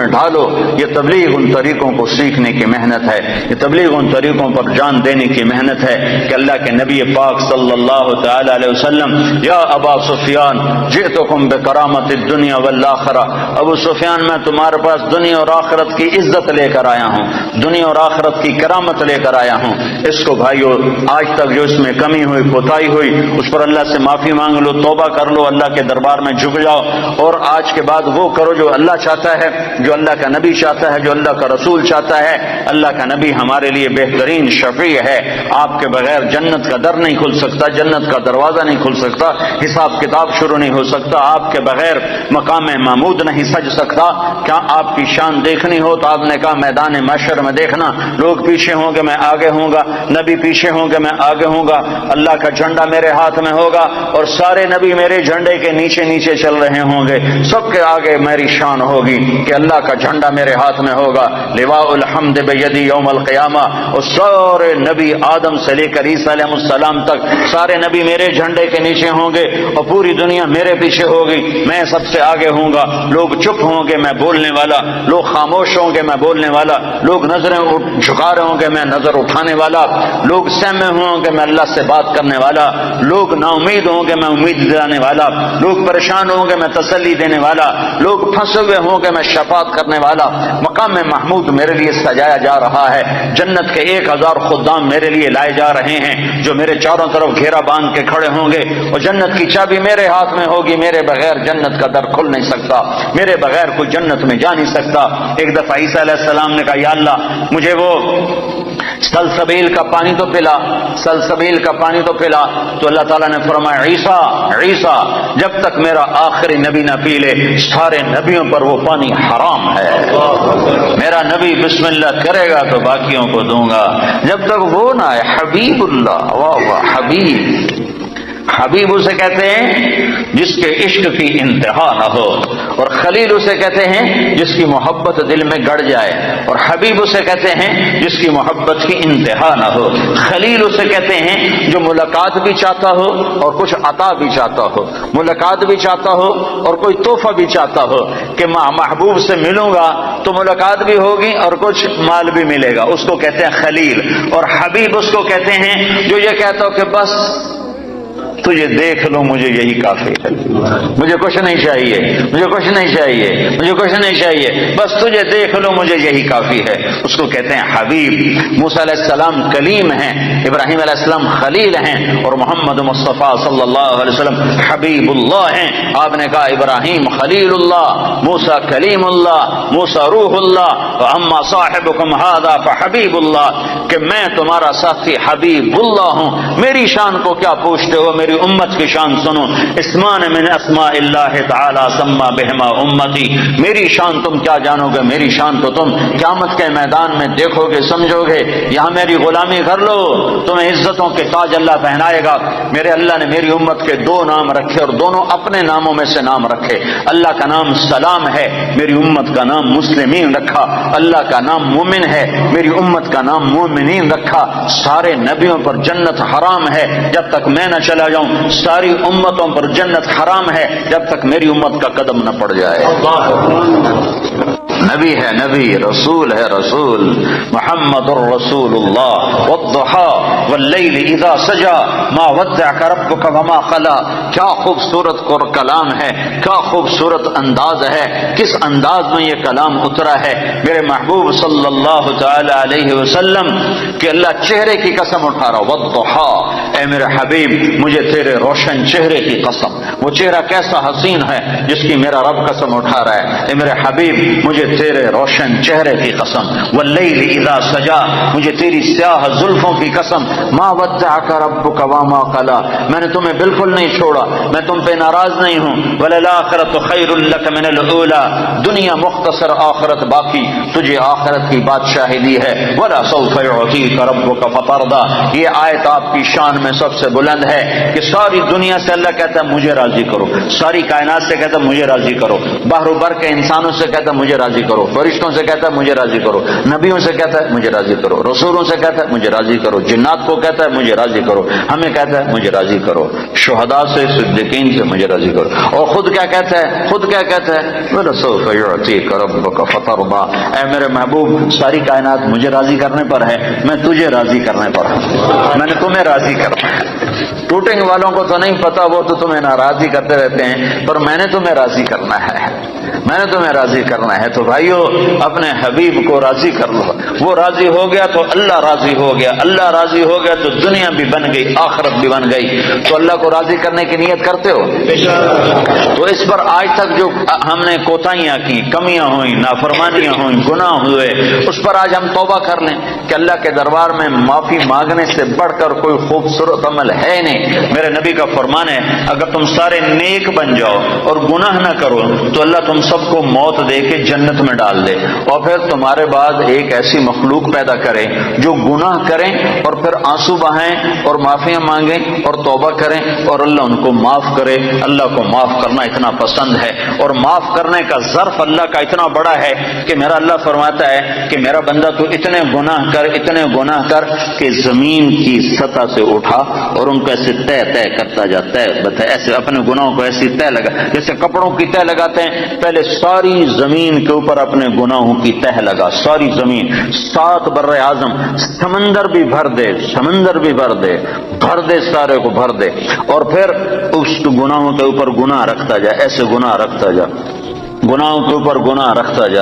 ڈھالو۔ یہ تبلیغ ان طریقوں کو سیکھنے کی محنت ہے، یہ تبلیغ ان طریقوں پر جان دینے کی محنت ہے کہ اللہ کے نبی پاک صلی اللہ تعالی علیہ وسلم، یا ابا سفیان جئتکم بکرامت الدنیا والآخرہ، ابو سفیان میں تمہارے پاس دنیا اور آخرت کی عزت لے کر آیا ہوں، دنیا اور آخرت کی کرامت لے کر آیا ہوں. اس کو بھائیو آج تک جو اس میں کمی ہوئی کوتاہی ہوئی اس پر اللہ سے معافی مانگ لو, توبہ کر لو, اللہ کے دربار میں جھک جاؤ اور آج کے بعد وہ کرو جو اللہ چاہتا ہے, جو اللہ کا نبی چاہتا ہے, جو اللہ کا رسول چاہتا ہے. اللہ کا نبی ہمارے لیے بہترین شفیع ہے. آپ کے بغیر جنت کا در نہیں کھل سکتا, جنت کا دروازہ نہیں کھل سکتا, حساب کتاب شروع نہیں ہو سکتا, آپ کے بغیر مقام محمود نہیں سج سکتا. کیا آپ کی شان دیکھنی ہو تو آپ نے کہا میدان محشر میں دیکھنا, لوگ پیچھے ہوں گے میں آگے ہوں گا, نبی پیچھے ہوں گے میں آگے ہوں گا, اللہ کا جھنڈا میرے ہاتھ میں ہوگا اور سارے نبی میرے جھنڈے کے نیچے نیچے چل رہے ہوں گے. سب کے آگے میری شان ہوگی کہ اللہ کا جھنڈا میرے ہاتھ میں ہوگا. لواء الحمد بیدی یوم القیامہ. اور سارے نبی آدم سے لے کر عیسیٰ علیہ السلام تک سارے نبی میرے جھنڈے کے نیچے ہوں گے اور پوری دنیا میرے پیچھے ہوگی. میں سب سے آگے ہوں گا. لوگ چپ ہوں گے میں بولنے والا, لوگ خاموش ہوں گے میں بولنے والا, لوگ نظریں جھکا رہے ہوں گے میں نظر اٹھانے والا, لوگ سہمے ہوں گے میں اللہ سے بات کرنے والا, لوگ نا امید ہوں گے میں امید دلانے والا, لوگ پریشان ہوں گے میں تسلی دینے والا, لوگ پھنسے ہوئے ہوں گے میں شفاعت کرنے والا. مقام محمود میرے لیے سجایا جا رہا ہے. جنت کے 1000 خدام میرے لیے لائے جا رہے ہیں جو میرے چاروں طرف گھیرا باندھ کے کھڑے ہوں گے اور جنت کی چابی میرے ہاتھ میں ہوگی. میرے بغیر جنت کا در کھل نہیں سکتا, میرے بغیر کوئی جنت میں جا نہیں سکتا. ایک دفعہ عیسیٰ علیہ السلام نے کہا یا اللہ مجھے وہ سلسبیل کا پانی تو پلا, سلسبیل کا پانی تو پلا. تو اللہ تعالیٰ نے فرمایا عیسیٰ عیسیٰ جب تک میرا آخری نبی نہ پی لے سارے نبیوں پر وہ پانی حرام ہے. میرا نبی بسم اللہ کرے گا تو باقیوں کو دوں گا. جب تک وہ نہ آئے حبیب اللہ, واہ واہ حبیب. حبیب اسے کہتے ہیں جس کے عشق کی انتہا نہ ہو, اور خلیل اسے کہتے ہیں جس کی محبت دل میں گڑ جائے, اور حبیب اسے کہتے ہیں جس کی محبت کی انتہا نہ ہو. خلیل اسے کہتے ہیں جو ملاقات بھی چاہتا ہو اور کچھ عطا بھی چاہتا ہو, ملاقات بھی چاہتا ہو اور کوئی تحفہ بھی چاہتا ہو کہ میں محبوب سے ملوں گا تو ملاقات بھی ہوگی اور کچھ مال بھی ملے گا. اس کو کہتے ہیں خلیل. اور حبیب اس کو کہتے ہیں جو یہ کہتا ہو کہ بس تجھے دیکھ لو مجھے یہی کافی ہے, مجھے کچھ نہیں چاہیے, مجھے کچھ نہیں چاہیے, مجھے کچھ نہیں چاہیے, بس تجھے دیکھ لو مجھے یہی کافی ہے. اس کو کہتے ہیں حبیب. موسیٰ علیہ السلام کلیم ہیں, ابراہیم علیہ السلام خلیل ہیں, اور محمد مصطفیٰ صلی اللہ علیہ وسلم حبیب اللہ ہیں. آپ نے کہا ابراہیم خلیل اللہ, موسیٰ کلیم اللہ, موسیٰ روح اللہ, واما صاحبکم ھذا فحبیب اللہ, کہ میں تمہارا ساتھی حبیب اللہ ہوں. میری شان کو کیا پوچھتے ہو, میری امت کی شان سنو. اسمان من اسماء اللہ تعالی سما بہما امتی. میری شان تم کیا جانو گے, میری شان تو تم قیامت کے میدان میں دیکھو گے سمجھو گے. یہاں میری غلامی کر لو, تمہیں عزتوں کے تاج اللہ پہنائے گا. میرے اللہ نے میری امت کے 2 نام رکھے اور دونوں اپنے ناموں میں سے نام رکھے. اللہ کا نام سلام ہے, میری امت کا نام مسلمین رکھا. اللہ کا نام مومن ہے, میری امت کا نام مومنین رکھا. سارے نبیوں پر جنت حرام ہے جب تک میں نہ چلا جاؤں, ساری امتوں پر جنت حرام ہے جب تک میری امت کا قدم نہ پڑ جائے. نبی ہے نبی, رسول ہے رسول, محمد الرسول اللہ. والضحى واللیل اذا سجا ما ودعك ربك وما قلى. کیا خوبصورت کلام ہے, کیا خوبصورت انداز ہے, کس انداز میں یہ کلام اترا ہے میرے محبوب صلی اللہ تعالی علیہ وسلم کہ اللہ چہرے کی قسم اٹھا رہا. والضحى, اے میرے حبیب مجھے تیرے روشن چہرے کی قسم. وہ چہرہ کیسا حسین ہے جس کی میرا رب قسم اٹھا رہا ہے. اے میرے حبیب مجھے تیرے روشن چہرے کی قسم. واللیل اذا سجا, مجھے تیری سیاہ زلفوں کی قسم. ما ودعك ربك وما قلى, میں نے تمہیں بالکل نہیں چھوڑا, میں تم پہ ناراض نہیں ہوں. وللآخرۃ خیر لک من الاولی, دنیا مختصر آخرت باقی, تجھے آخرت کی بادشاہی دی ہے. ولسوف يعطيك ربك فترضى, یہ آیت آپ کی شان میں سب سے بلند ہے کہ ساری دنیا سے اللہ کہتا ہے مجھے راضی کرو, ساری کائنات سے کہتا ہے مجھے راضی کرو, بحر و بر کے انسانوں سے کہتا ہے مجھے راضی کرو, فرشتوں سے کہتا ہے مجھے راضی کرو, نبیوں سے کہتا ہے مجھے راضی کرو, رسولوں سے کہتا ہے مجھے راضی کرو, جنات کو کہتا ہے مجھے راضی کرو, ہمیں کہتا ہے مجھے راضی کرو, شہداء سے صدیقین سے مجھے راضی کرو. اور خود کیا کہتا ہے, خود کیا کہتا ہے, وَلَسَوْفَ يُعْطِيكَ رَبُّكَ فَتَرْضَىٰ, اے میرے محبوب ساری کائنات مجھے راضی کرنے پر ہے, میں تجھے راضی کرنے پر ہوں, میں نے تمہیں راضی کرنا ہے. ٹوٹنگ والوں کو تو نہیں پتا، وہ تو تمہیں ناراضی کرتے رہتے ہیں، پر میں نے تمہیں راضی کرنا ہے، میں نے تمہیں راضی کرنا ہے۔ تو بھائیو اپنے حبیب کو راضی کر لو، وہ راضی ہو گیا تو اللہ راضی ہو گیا، اللہ راضی ہو گیا تو دنیا بھی بن گئی، آخرت بھی بن گئی۔ تو اللہ کو راضی کرنے کی نیت کرتے ہو؟ تو اس پر آج تک جو ہم نے کوتاہیاں کی، کمیاں ہوئیں، نافرمانیاں ہوئیں، گناہ ہوئے، اس پر آج ہم توبہ کر لیں کہ اللہ کے دربار میں معافی مانگنے سے بڑھ کر کوئی خوبصورت عمل ہے نہیں۔ میرے نبی کا فرمان ہے اگر تم سارے نیک بن جاؤ اور گناہ نہ کرو تو اللہ تم سب کو موت دے کے جنت میں ڈال دے، اور پھر تمہارے بعد ایک ایسی مخلوق پیدا کرے جو گناہ کریں اور پھر آنسو بہائیں اور معافیاں مانگیں اور توبہ کریں اور اللہ ان کو معاف کرے۔ اللہ کو معاف کرنا اتنا پسند ہے، اور معاف کرنے کا ظرف اللہ کا اتنا بڑا ہے کہ میرا اللہ فرماتا ہے کہ میرا بندہ تو اتنے گناہ کر کہ زمین کی سطح سے اٹھا اور ان کو ایسے طے کرتا جاتا ہے، ایسے اپنے گناہوں کو ایسی طے لگا جیسے کپڑوں کی طے لگاتے ہیں، پہلے ساری زمین کے اوپر اپنے گناہوں کی تہ لگا، ساری زمین، 7 بر اعظم، سمندر بھی بھر دے، بھر دے سارے کو بھر دے، اور پھر اس گناہوں کے اوپر گناہ رکھتا جا، ایسے گناہ رکھتا جا، گناہوں کے اوپر گناہ رکھتا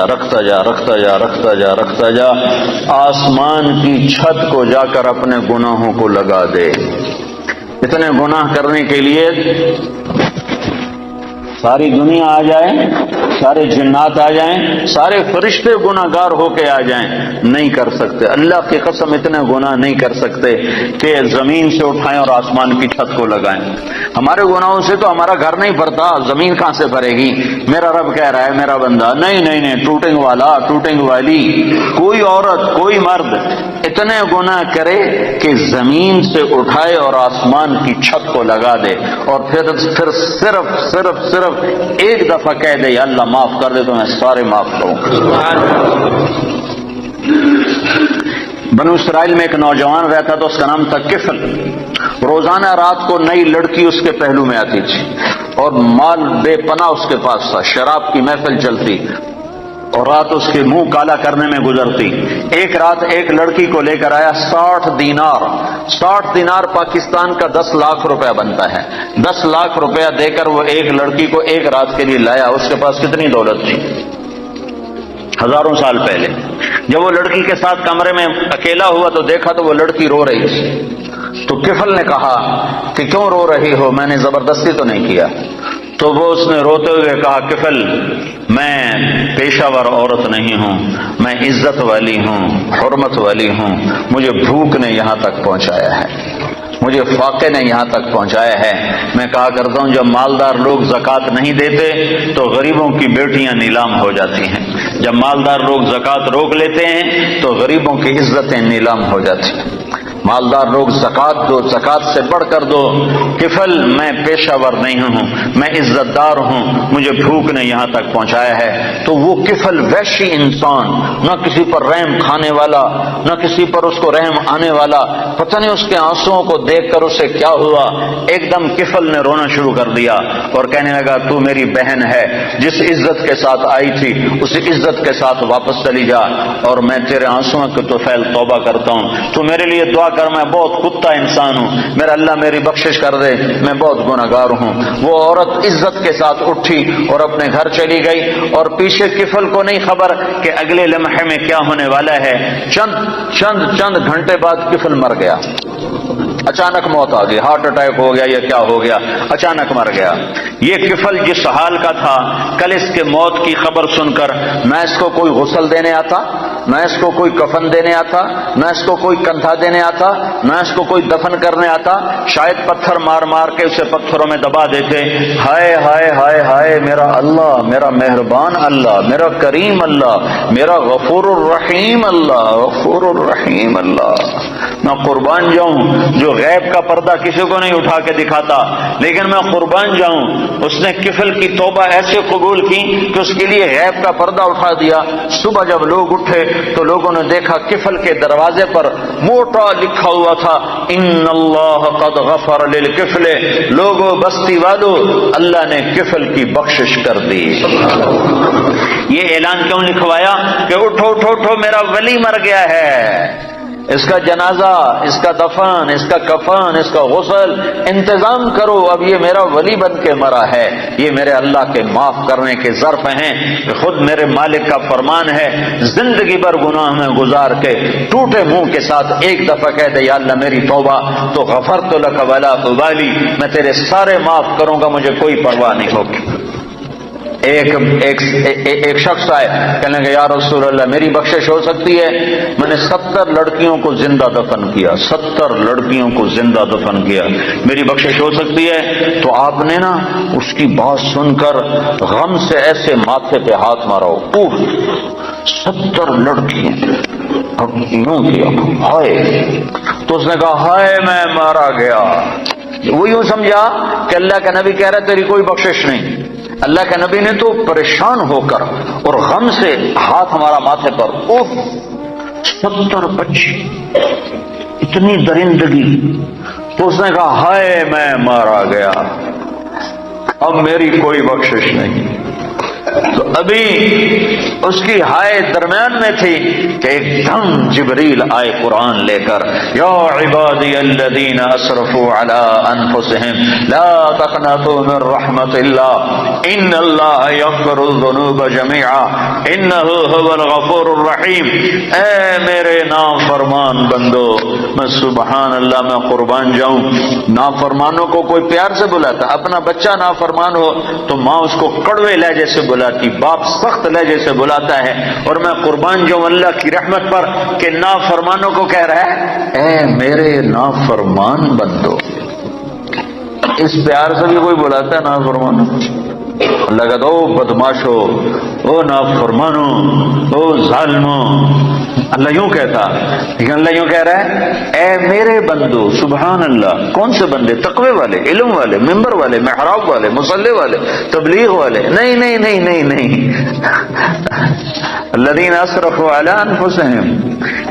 جا، آسمان کی چھت کو جا کر اپنے گناہوں کو لگا دے۔ اتنے گناہ کرنے کے لیے ساری دنیا آ جائے، سارے جنات آ جائیں، سارے فرشتے گناہ گار ہو کے آ جائیں، نہیں کر سکتے۔ اللہ کی قسم اتنے گناہ نہیں کر سکتے کہ زمین سے اٹھائیں اور آسمان کی چھت کو لگائیں۔ ہمارے گناہوں سے تو ہمارا گھر نہیں بھرتا، زمین کہاں سے بھرے گی؟ میرا رب کہہ رہا ہے میرا بندہ نہیں، ٹوٹنگ والا، ٹوٹنگ والی، کوئی عورت، کوئی مرد اتنے گناہ کرے کہ زمین سے اٹھائے اور آسمان کی چھت کو لگا دے، اور پھر صرف ایک دفعہ کہہ دے یا اللہ معاف کر دے تو میں سارے معاف کروں۔ بنو اسرائیل میں ایک نوجوان رہتا تو اس کا نام تھا کفل۔ روزانہ رات کو نئی لڑکی اس کے پہلو میں آتی تھی اور مال بے پناہ اس کے پاس تھا، شراب کی محفل چلتی اور رات اس کے منہ کالا کرنے میں گزرتی۔ ایک رات ایک لڑکی کو لے کر آیا، 60 دینار پاکستان کا 10 لاکھ روپیہ بنتا ہے۔ 10 لاکھ روپیہ دے کر وہ ایک لڑکی کو ایک رات کے لیے لایا۔ اس کے پاس کتنی دولت تھی؟ ہزاروں سال پہلے۔ جب وہ لڑکی کے ساتھ کمرے میں اکیلا ہوا تو دیکھا تو وہ لڑکی رو رہی تھی۔ تو کفل نے کہا کہ کیوں رو رہی ہو؟ میں نے زبردستی تو نہیں کیا۔ تو وہ اس نے روتے ہوئے کہا کفل میں پیشہ ور عورت نہیں ہوں، میں عزت والی ہوں، حرمت والی ہوں، مجھے بھوک نے یہاں تک پہنچایا ہے، مجھے فاقے نے یہاں تک پہنچایا ہے۔ میں کہا کرتا ہوں جب مالدار لوگ زکوٰۃ نہیں دیتے تو غریبوں کی بیٹیاں نیلام ہو جاتی ہیں، جب مالدار لوگ زکوٰۃ روک لیتے ہیں تو غریبوں کی عزتیں نیلام ہو جاتی ہیں۔ مالدار لوگ زکوٰۃ دو، زکوٰۃ سے بڑھ کر دو۔ کفل میں پیشہ ور نہیں ہوں، میں عزت دار ہوں، مجھے بھوک نے یہاں تک پہنچایا ہے۔ تو وہ کفل وحشی انسان، نہ کسی پر رحم کھانے والا، نہ کسی پر اس کو رحم آنے والا، پتہ نہیں اس کے آنسوؤں کو دیکھ کر اسے کیا ہوا، ایک دم کفل نے رونا شروع کر دیا اور کہنے لگا تو میری بہن ہے، جس عزت کے ساتھ آئی تھی اس عزت کے ساتھ واپس چلی جا، اور میں تیرے آنسوؤں کے طفیل توبہ کرتا ہوں، تو میرے لیے دعا کر، میں بہت کتا انسان ہوں، میرا اللہ میری بخشش کر دے، میں بہت گناہگار ہوں۔ وہ عورت عزت کے ساتھ اٹھی اور اپنے گھر چلی گئی، اور پیچھے کفل کو نہیں خبر کہ اگلے لمحے میں کیا ہونے والا ہے۔ چند گھنٹے بعد کفل مر گیا، اچانک موت آ گئی، ہارٹ اٹیک ہو گیا یا کیا ہو گیا، اچانک مر گیا۔ یہ کفل جس حال کا تھا، کل اس کے موت کی خبر سن کر نہ اس کو کوئی غسل دینے آتا، نہ اس کو کوئی کفن دینے آتا، نہ اس کو کوئی کندھا دینے آتا، نہ اس کو کوئی دفن کرنے آتا، شاید پتھر مار مار کے اسے پتھروں میں دبا دیتے۔ ہائے ہائے ہائے ہائے میرا اللہ، میرا مہربان اللہ، میرا کریم اللہ، میرا غفور الرحیم اللہ، غفور الرحیم اللہ، میں قربان جاؤں جو غیب کا پردہ کسی کو نہیں اٹھا کے دکھاتا، لیکن میں قربان جاؤں اس نے کفل کی توبہ ایسے قبول کی کہ اس کے لیے غیب کا پردہ اٹھا دیا۔ صبح جب لوگ اٹھے تو لوگوں نے دیکھا کفل کے دروازے پر موٹا لکھا ہوا تھا ان اللہ قد غفر للکفل، لوگوں بستی والو اللہ نے کفل کی بخشش کر دی۔ یہ اعلان کیوں لکھوایا کہ اٹھو اٹھو اٹھو میرا ولی مر گیا ہے، اس کا جنازہ، اس کا دفن، اس کا کفن، اس کا غسل انتظام کرو. اب یہ میرا ولی بن کے مرا ہے، یہ میرے اللہ کے معاف کرنے کے ظرف ہیں. خود میرے مالک کا فرمان ہے، زندگی بھر گناہ میں گزار کے ٹوٹے منہ کے ساتھ ایک دفعہ کہہ دے یا اللہ میری توبہ، تو غفرت لک ولا ابالی، میں تیرے سارے معاف کروں گا، مجھے کوئی پرواہ نہیں ہوگی. ایک شخص آئے، کہنے لگے یا رسول اللہ میری بخشش ہو سکتی ہے؟ میں نے 70 لڑکیوں کو زندہ دفن کیا، 70 لڑکیوں کو زندہ دفن کیا، میری بخشش ہو سکتی ہے؟ تو آپ نے نا اس کی بات سن کر غم سے ایسے ماتھے پہ ہاتھ مارا، 70 لڑکیاں، اب یوں کیا ہائے. تو اس نے کہا ہائے میں مارا گیا. وہ یوں سمجھا کہ اللہ کا نبی کہہ رہا تیری کوئی بخشش نہیں. اللہ کے نبی نے تو پریشان ہو کر اور غم سے ہاتھ ہمارا ماتھے پر، 70 بچے، اتنی درندگی. تو اس نے کہا ہائے میں مارا گیا، اب میری کوئی بخشش نہیں. تو ابھی اس کی ہائے درمیان میں تھی کہ ایک دم جبریل آئے قرآن لے کر، یا عبادی الذین اسرفوا علی انفسهم لا تقنطوا من رحمت اللہ ان اللہ یغفر الذنوب جميعا انہ هو الغفور الرحیم. اے میرے نافرمان بندو، میں سبحان اللہ میں قربان جاؤں، نافرمانوں کو کوئی پیار سے بلاتا، اپنا بچہ نافرمان ہو تو ماں اس کو کڑوے لہجے سے بلاتی، باپ سخت لہجے سے بلاتا ہے، اور میں قربان جاؤں اللہ کی رحمت پر کہ نافرمانوں کو کہہ رہا ہے اے میرے نافرمان بندو. اس پیار سے بھی کوئی بلاتا ہے نافرمانوں؟ اللہ کہتا او بدماشو، او نافرمانو، او ظالمو. اللہ یوں کہتا، لیکن اللہ یوں کہہ رہا ہے اے میرے بندو. سبحان اللہ. کون سے بندے؟ تقوی والے، علم والے، ممبر والے، محراب والے، مصلی والے، تبلیغ والے؟ نہیں نہیں نہیں نہیں نہیں. الذین اسرفوا علی انفسهم،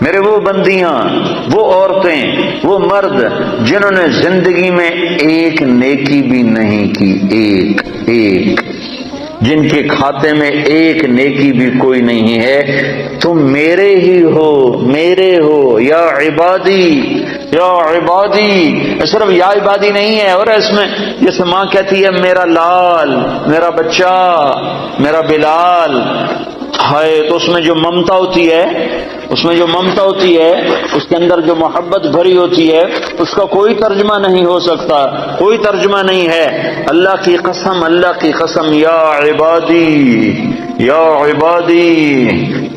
میرے وہ بندیاں، وہ عورتیں، وہ مرد جنہوں نے زندگی میں ایک نیکی بھی نہیں کی، ایک جن کے کھاتے میں ایک نیکی بھی کوئی نہیں ہے. تم میرے ہی ہو، میرے ہو. یا عبادی، یا عبادی، صرف یا عبادی نہیں ہے، اور اس میں جیسے ماں کہتی ہے میرا لال، میرا بچہ، میرا بلال، ہائے، تو اس میں جو ممتا ہوتی ہے، اس میں جو ممتا ہوتی ہے، اس کے اندر جو محبت بھری ہوتی ہے، اس کا کوئی ترجمہ نہیں ہو سکتا، کوئی ترجمہ نہیں ہے. اللہ کی قسم، اللہ کی قسم، یا عبادی، یا عبادی،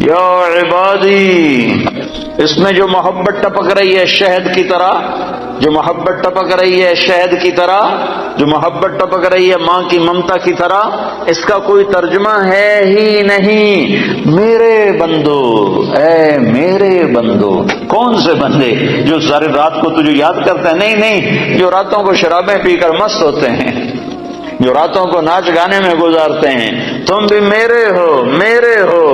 یا عبادی. اس میں جو محبت ٹپک رہی ہے شہد کی طرح، جو محبت ٹپک رہی ہے شہد کی طرح، جو محبت ٹپک رہی ہے ماں کی ممتا کی طرح، اس کا کوئی ترجمہ ہے ہی نہیں. میرے بندو، اے میرے بندو. کون سے بندے؟ جو ساری رات کو تجھے یاد کرتے ہیں؟ نہیں نہیں، جو راتوں کو شرابیں پی کر مست ہوتے ہیں، جو راتوں کو ناچ گانے میں گزارتے ہیں. تم بھی میرے ہو، میرے ہو،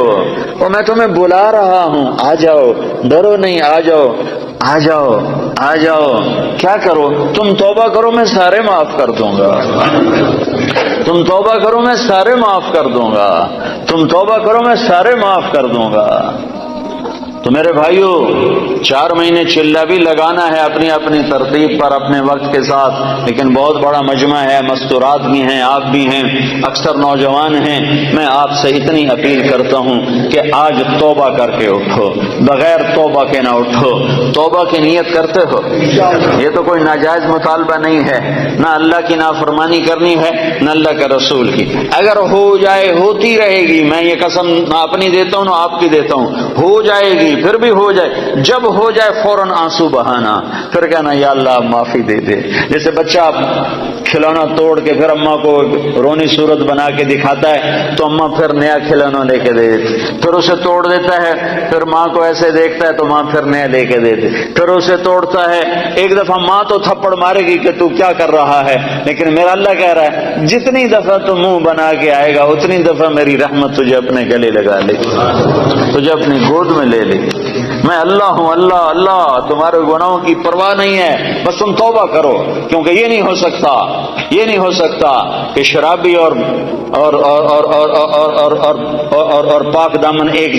اور میں تمہیں بلا رہا ہوں، آ جاؤ، ڈرو نہیں، آ جاؤ، آ جاؤ، آ جاؤ. کیا کرو؟ تم توبہ کرو میں سارے معاف کر دوں گا. تم توبہ کرو میں سارے معاف کر دوں گا. تم توبہ کرو میں سارے معاف کر دوں گا. تو میرے بھائیو، 4 مہینے چلہ بھی لگانا ہے اپنی اپنی ترتیب پر، اپنے وقت کے ساتھ، لیکن بہت بڑا مجمع ہے، مستورات بھی ہیں، آپ بھی ہیں، اکثر نوجوان ہیں. میں آپ سے اتنی اپیل کرتا ہوں کہ آج توبہ کر کے اٹھو، بغیر توبہ کے نہ اٹھو. توبہ کی نیت کرتے ہو؟ یہ تو کوئی ناجائز مطالبہ نہیں ہے، نہ اللہ کی نافرمانی کرنی ہے نہ اللہ کے رسول کی. اگر ہو جائے، ہوتی رہے گی، میں یہ قسم نہ اپنی دیتا ہوں نہ آپ کی دیتا ہوں، ہو جائے گی، پھر بھی ہو جائے. جب ہو جائے فوراً آنسو بہانا، پھر کہنا یا اللہ معافی دے دے. جیسے بچہ کھلونا توڑ کے پھر اماں کو رونی صورت بنا کے دکھاتا ہے تو اماں پھر نیا کھلونا لے کے دے دیتی، پھر اسے توڑ دیتا ہے، پھر ماں کو ایسے دیکھتا ہے تو ماں پھر نیا لے کے دیتی، پھر اسے توڑتا ہے. ایک دفعہ ماں تو تھپڑ مارے گی کہ تو کیا کر رہا ہے، لیکن میرا اللہ کہہ رہا ہے جتنی دفعہ تو منہ بنا کے آئے گا اتنی دفعہ میری رحمت تجھے اپنے گلے لگا لے گی، تجھے اپنی گود میں لے لے گی. میں اللہ ہوں، اللہ اللہ، تمہارے گناہوں کی پرواہ نہیں ہے، بس تم توبہ کرو، کیونکہ یہ نہیں ہو سکتا، یہ نہیں ہو سکتا کہ شرابی اور اور اور اور اور اور اور اور اور اور پاک دامن ایک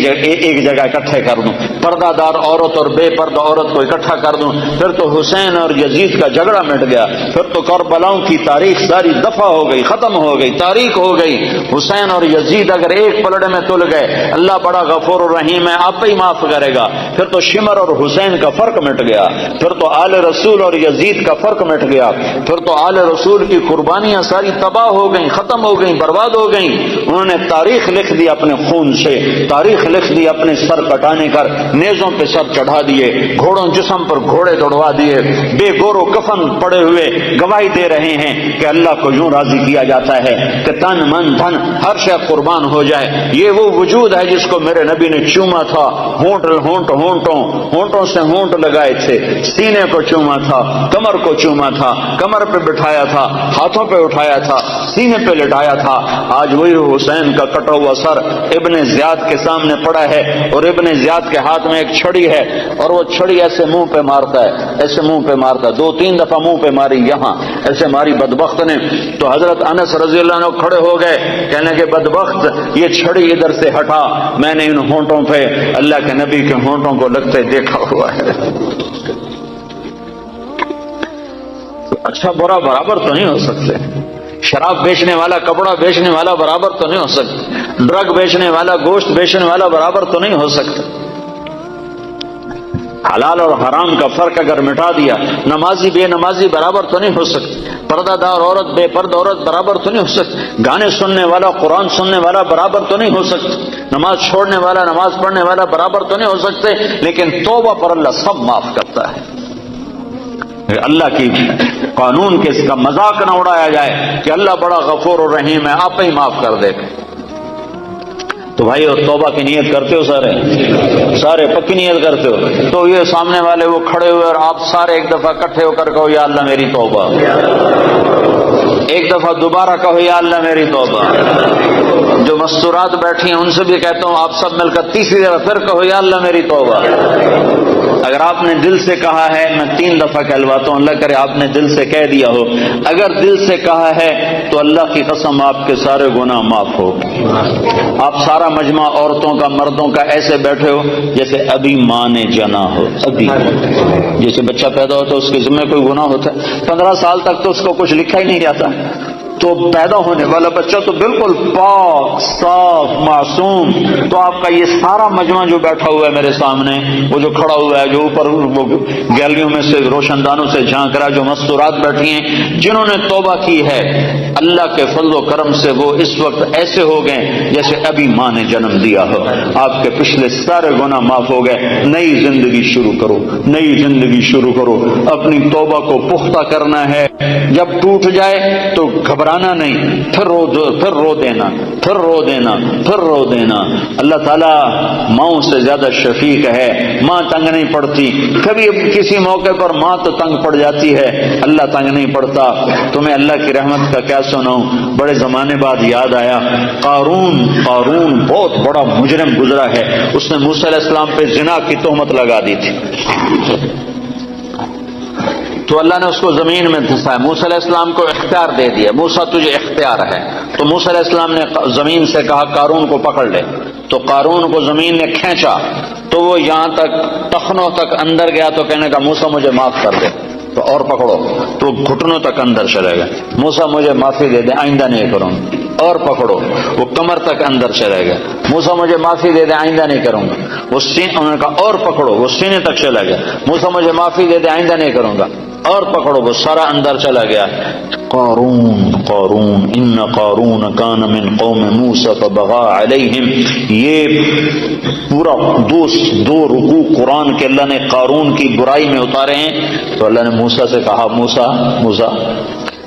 جگہ اکٹھے کر دوں، پردہ دار عورت اور بے پردہ عورت کو اکٹھا کر دوں، پھر تو حسین اور یزید کا جھگڑا مٹ گیا، پھر تو کربلاؤں کی تاریخ ساری دفع ہو گئی، ختم ہو گئی، تاریخ ہو گئی۔ حسین اور یزید اگر ایک پلڑے میں تل گئے، اللہ بڑا غفور الرحیم ہے، آپ ہی معاف کرے گا، پھر تو شمر اور حسین کا فرق مٹ گیا، پھر تو آل رسول اور یزید کا فرق مٹ گیا، پھر تو آل رسول کی قربانیاں ساری تباہ ہو گئیں، ختم ہو گئیں، برباد ہو گئیں۔ انہوں نے تاریخ لکھ دی اپنے خون سے، تاریخ لکھ دی اپنے سر کٹانے کر، نیزوں پہ سر چڑھا دیے، گھوڑوں جسم پر گھوڑے دوڑوا دیے، بے گور و کفن پڑے ہوئے گواہی دے رہے ہیں کہ اللہ کو یوں راضی کیا جاتا ہے کہ تن من دھن ہر شے قربان ہو جائے۔ یہ وہ وجود ہے جس کو میرے نبی نے چوما تھا، ہونٹوں سے ہونٹ لگائے تھے، سینے کو چوما تھا، کمر کو چوما تھا، کمر پہ بٹھایا تھا، ہاتھوں پہ اٹھایا تھا، سینے پہ لٹایا تھا۔ آج وہی حسین کا کٹا ہوا سر ابن زیاد کے سامنے پڑا ہے، اور ابن زیاد کے ہاتھ میں ایک چھڑی ہے، اور وہ چھڑی ایسے منہ پہ مارتا ہے، ایسے منہ پہ مارتا ہے، 2-3 دفعہ منہ پہ ماری، یہاں ایسے ماری بدبخت نے۔ تو حضرت انس رضی اللہ عنہ کھڑے ہو گئے، کہنے کہ بدبخت یہ چھڑی ادھر سے ہٹا، میں نے ان ہونٹوں پہ اللہ کے نبی کے ہونٹوں کو لگتے دیکھا ہوا ہے۔ اچھا برا برابر تو نہیں ہو سکتے، شراب بیچنے والا، کپڑا بیچنے والا برابر تو نہیں ہو سکتا، ڈرگ بیچنے والا، گوشت بیچنے والا برابر تو نہیں ہو سکتا۔ حلال اور حرام کا فرق اگر مٹا دیا، نمازی بے نمازی برابر تو نہیں ہو سکتی، پردہ دار عورت بے پردہ عورت برابر تو نہیں ہو سکتی، گانے سننے والا قرآن سننے والا برابر تو نہیں ہو سکتا، نماز چھوڑنے والا نماز پڑھنے والا برابر تو نہیں ہو سکتے، لیکن توبہ پر اللہ سب معاف کرتا ہے۔ اللہ کی قانون کے اس کا مذاق نہ اڑایا جائے کہ اللہ بڑا غفور اور رحیم ہے، آپ ہی معاف کر دے۔ تو بھائی اور توبہ کی نیت کرتے ہو، سارے پکی نیت کرتے ہو، تو یہ سامنے والے وہ کھڑے ہوئے اور آپ سارے ایک دفعہ اکٹھے ہو کر کہو یا اللہ میری توبہ، ایک دفعہ دوبارہ کہو یا اللہ میری توبہ۔ جو مستورات بیٹھی ہیں ان سے بھی کہتا ہوں آپ سب مل کر تیسری دفعہ پھر کہو یا اللہ میری توبہ۔ اگر آپ نے دل سے کہا ہے، میں 3 دفعہ کہلواتا ہوں، اللہ کرے آپ نے دل سے کہہ دیا ہو، اگر دل سے کہا ہے تو اللہ کی قسم آپ کے سارے گناہ معاف ہو۔ آپ سارا مجمع عورتوں کا مردوں کا ایسے بیٹھے ہو جیسے ابھی ماں نے جنا ہو، ابھی جیسے بچہ پیدا ہوتا ہے اس کے ذمہ کوئی گناہ ہوتا ہے، 15 سال تک تو اس کو کچھ لکھا ہی نہیں جاتا، تو پیدا ہونے والا بچہ تو بالکل پاک صاف معصوم، تو آپ کا یہ سارا مجمع جو بیٹھا ہوا ہے میرے سامنے، وہ جو کھڑا ہوا ہے، جو اوپر وہ گیلریوں میں سے روشن دانوں سے جھانک رہا ہے، جو مستورات بیٹھی ہیں، جنہوں نے توبہ کی ہے، اللہ کے فضل و کرم سے وہ اس وقت ایسے ہو گئے جیسے ابھی ماں نے جنم دیا ہو، آپ کے پچھلے سارے گناہ معاف ہو گئے۔ نئی زندگی شروع کرو، نئی زندگی شروع کرو، اپنی توبہ کو پختہ کرنا ہے، جب ٹوٹ جائے تو گھبرانا نہیں، پھر رو دینا، پھر رو دینا، پھر رو دینا۔ اللہ تعالیٰ ماؤں سے زیادہ شفیق ہے، ماں تنگ نہیں پڑتی، کبھی کسی موقع پر ماں تو تنگ پڑ جاتی ہے، اللہ تنگ نہیں پڑتا۔ تمہیں اللہ کی رحمت کا کیا سناؤں، بڑے زمانے بعد یاد آیا، قارون بہت بڑا مجرم گزرا ہے، اس نے موسیٰ علیہ السلام پہ زنا کی تہمت لگا دی تھی، تو اللہ نے اس کو زمین میں دھسایا، موسیٰ علیہ السلام کو اختیار دے دیا، موسیٰ تجھے اختیار ہے، تو موسیٰ علیہ السلام نے زمین سے کہا قارون کو پکڑ لے، تو قارون کو زمین نے کھینچا تو وہ یہاں تک ٹخنوں تک اندر گیا، تو کہنے کا موسیٰ مجھے معاف کر دے، تو اور پکڑو تو گھٹنوں تک اندر چلے گا، موسیٰ مجھے معافی دے دے آئندہ نہیں کروں گا، اور پکڑو وہ کمر تک اندر چلے گا، موسیٰ مجھے معافی دے دے آئندہ نہیں کروں گا، وہ انہوں نے کہا اور پکڑو، وہ سینے تک چلا گیا، موسیٰ مجھے معافی دے دے آئندہ نہیں کروں گا، اور پکڑو وہ سارا اندر چلا گیا۔ قارون ان قارون کان من قوم موسیٰ فبغى علیہم، یہ پورا دو رکوع قرآن کے اللہ نے قارون کی برائی میں اتارے ہیں، تو اللہ نے موسیٰ سے کہا موسیٰ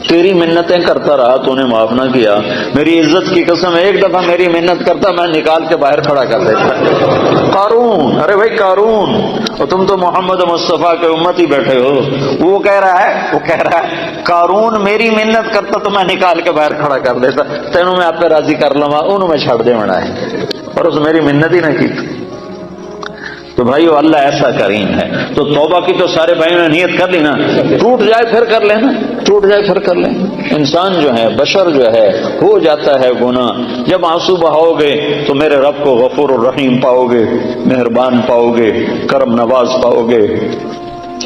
تیری منتیں کرتا رہا، تو نے معاف نہ کیا، میری عزت کی قسم ایک دفعہ میری منت کرتا میں نکال کے باہر کھڑا کر دیتا۔ قارون، ارے بھائی قارون، اور تم تو محمد مصطفیٰ کے امتی بیٹھے ہو، وہ کہہ رہا ہے قارون میری منت کرتا تو میں نکال کے باہر کھڑا کر دیتا، تینوں میں آپ پہ راضی کر لوں، انہوں میں چھڑ دے بنا ہے، اور اس میری منت ہی نہ کی۔ تو بھائیو اللہ ایسا کریم ہے. تو توبہ کی تو سارے بھائیوں نے نیت کر لی نا, ٹوٹ جائے پھر کر لینا, ٹوٹ جائے پھر کر لینا. انسان جو ہے, بشر جو ہے, ہو جاتا ہے گناہ. جب آنسو بہاؤ گے تو میرے رب کو غفور الرحیم پاؤ گے, مہربان پاؤ گے, کرم نواز پاؤ گے,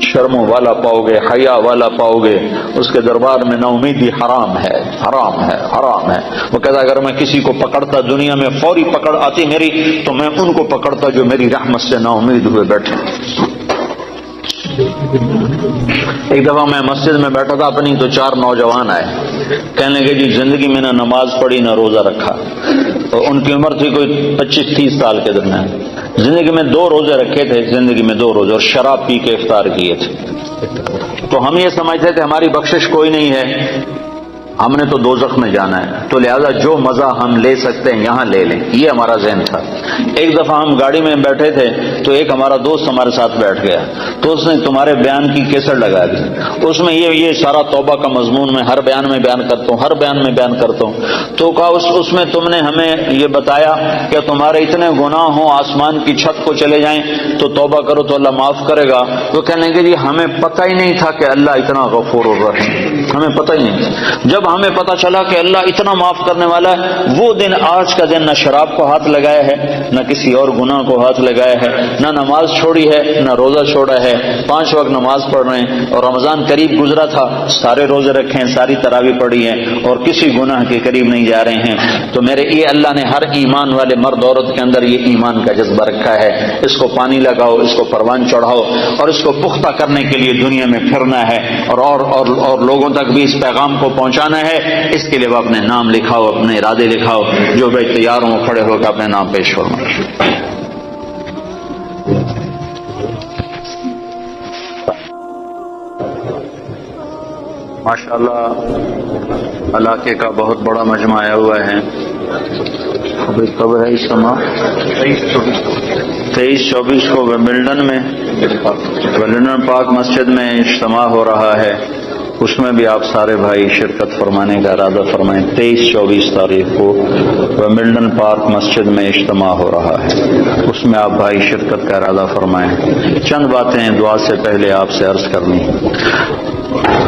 شرموں والا پاؤ گے, حیا والا پاؤ گے. اس کے دربار میں نا امیدی حرام ہے, حرام ہے, حرام ہے. وہ کہتا اگر میں کسی کو پکڑتا, دنیا میں فوری پکڑ آتی میری, تو میں ان کو پکڑتا جو میری رحمت سے نا امید ہوئے بیٹھے. ایک دفعہ میں مسجد میں بیٹھا تھا اپنی, تو 4 نوجوان آئے, کہنے لگے جی زندگی میں نہ نماز پڑھی نہ روزہ رکھا. تو ان کی عمر تھی کوئی 25-30 سال کے درمیان. زندگی میں 2 روزے رکھے تھے, زندگی میں 2 روزے, اور شراب پی کے افطار کیے تھے. تو ہم یہ سمجھتے تھے ہماری بخشش کوئی نہیں ہے, ہم نے تو دوزخ میں جانا ہے, تو لہذا جو مزہ ہم لے سکتے ہیں یہاں لے لیں, یہ ہمارا ذہن تھا. ایک دفعہ ہم گاڑی میں بیٹھے تھے تو ایک ہمارا دوست ہمارے ساتھ بیٹھ گیا, تو اس نے تمہارے بیان کی کیسٹ لگا دی. اس میں یہ سارا توبہ کا مضمون میں ہر بیان میں بیان کرتا ہوں, ہر بیان میں بیان کرتا ہوں. تو کہا اس میں تم نے ہمیں یہ بتایا کہ تمہارے اتنے گناہ ہوں آسمان کی چھت کو چلے جائیں تو توبہ کرو تو اللہ معاف کرے گا. تو کہنے کے لیے ہمیں پتہ ہی نہیں تھا کہ اللہ اتنا غفور الرحیم, ہمیں پتہ ہی نہیں تھا. جب ہمیں پتہ چلا کہ اللہ اتنا معاف کرنے والا ہے, وہ دن آج کا دن نہ شراب کو ہاتھ لگایا ہے, نہ کسی اور گناہ کو ہاتھ لگایا ہے, نہ نماز چھوڑی ہے, نہ روزہ چھوڑا ہے. 5 وقت نماز پڑھ رہے ہیں, اور رمضان قریب گزرا تھا, سارے روزے رکھے ہیں, ساری تراویح پڑھی ہے, اور کسی گناہ کے قریب نہیں جا رہے ہیں. تو میرے یہ اللہ نے ہر ایمان والے مرد عورت کے اندر یہ ایمان کا جذبہ رکھا ہے. اس کو پانی لگاؤ, اس کو پروان چڑھاؤ, اور اس کو پختہ کرنے کے لیے دنیا میں پھرنا ہے, اور لوگوں تک بھی اس پیغام کو پہنچانا ہے. اس کے لیے وہ اپنے نام لکھاؤ, اپنے ارادے لکھاؤ. جو بھائی تیار ہوں کھڑے ہو کے اپنے نام پیش کرو. ماشاءاللہ علاقے کا بہت بڑا مجمع آیا ہوا ہے. ابھی کب ہے اجتماع؟ 23-24 کو ویمبلڈن پاک مسجد میں اجتماع ہو رہا ہے. اس میں بھی آپ سارے بھائی شرکت فرمانے کا ارادہ فرمائیں. 23-24 تاریخ کو ویمبلڈن پارک مسجد میں اجتماع ہو رہا ہے, اس میں آپ بھائی شرکت کا ارادہ فرمائیں. چند باتیں دعا سے پہلے آپ سے عرض کرنی.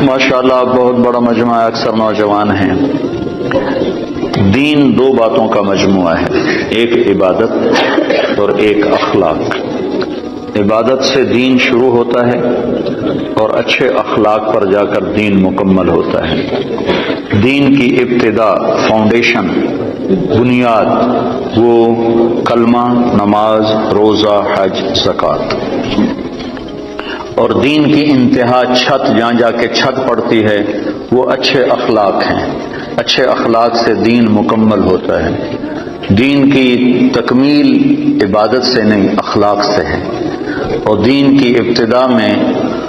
ماشاءاللہ بہت بڑا مجموعہ ہے, اکثر نوجوان ہیں. دین 2 باتوں کا مجموعہ ہے, ایک عبادت اور ایک اخلاق. عبادت سے دین شروع ہوتا ہے, اور اچھے اخلاق پر جا کر دین مکمل ہوتا ہے. دین کی ابتدا, فاؤنڈیشن, بنیاد وہ کلمہ, نماز, روزہ, حج, زکوٰۃ. اور دین کی انتہا, چھت, جہاں جا کے چھت پڑتی ہے, وہ اچھے اخلاق ہیں. اچھے اخلاق سے دین مکمل ہوتا ہے. دین کی تکمیل عبادت سے نہیں, اخلاق سے ہے. اور دین کی ابتدا میں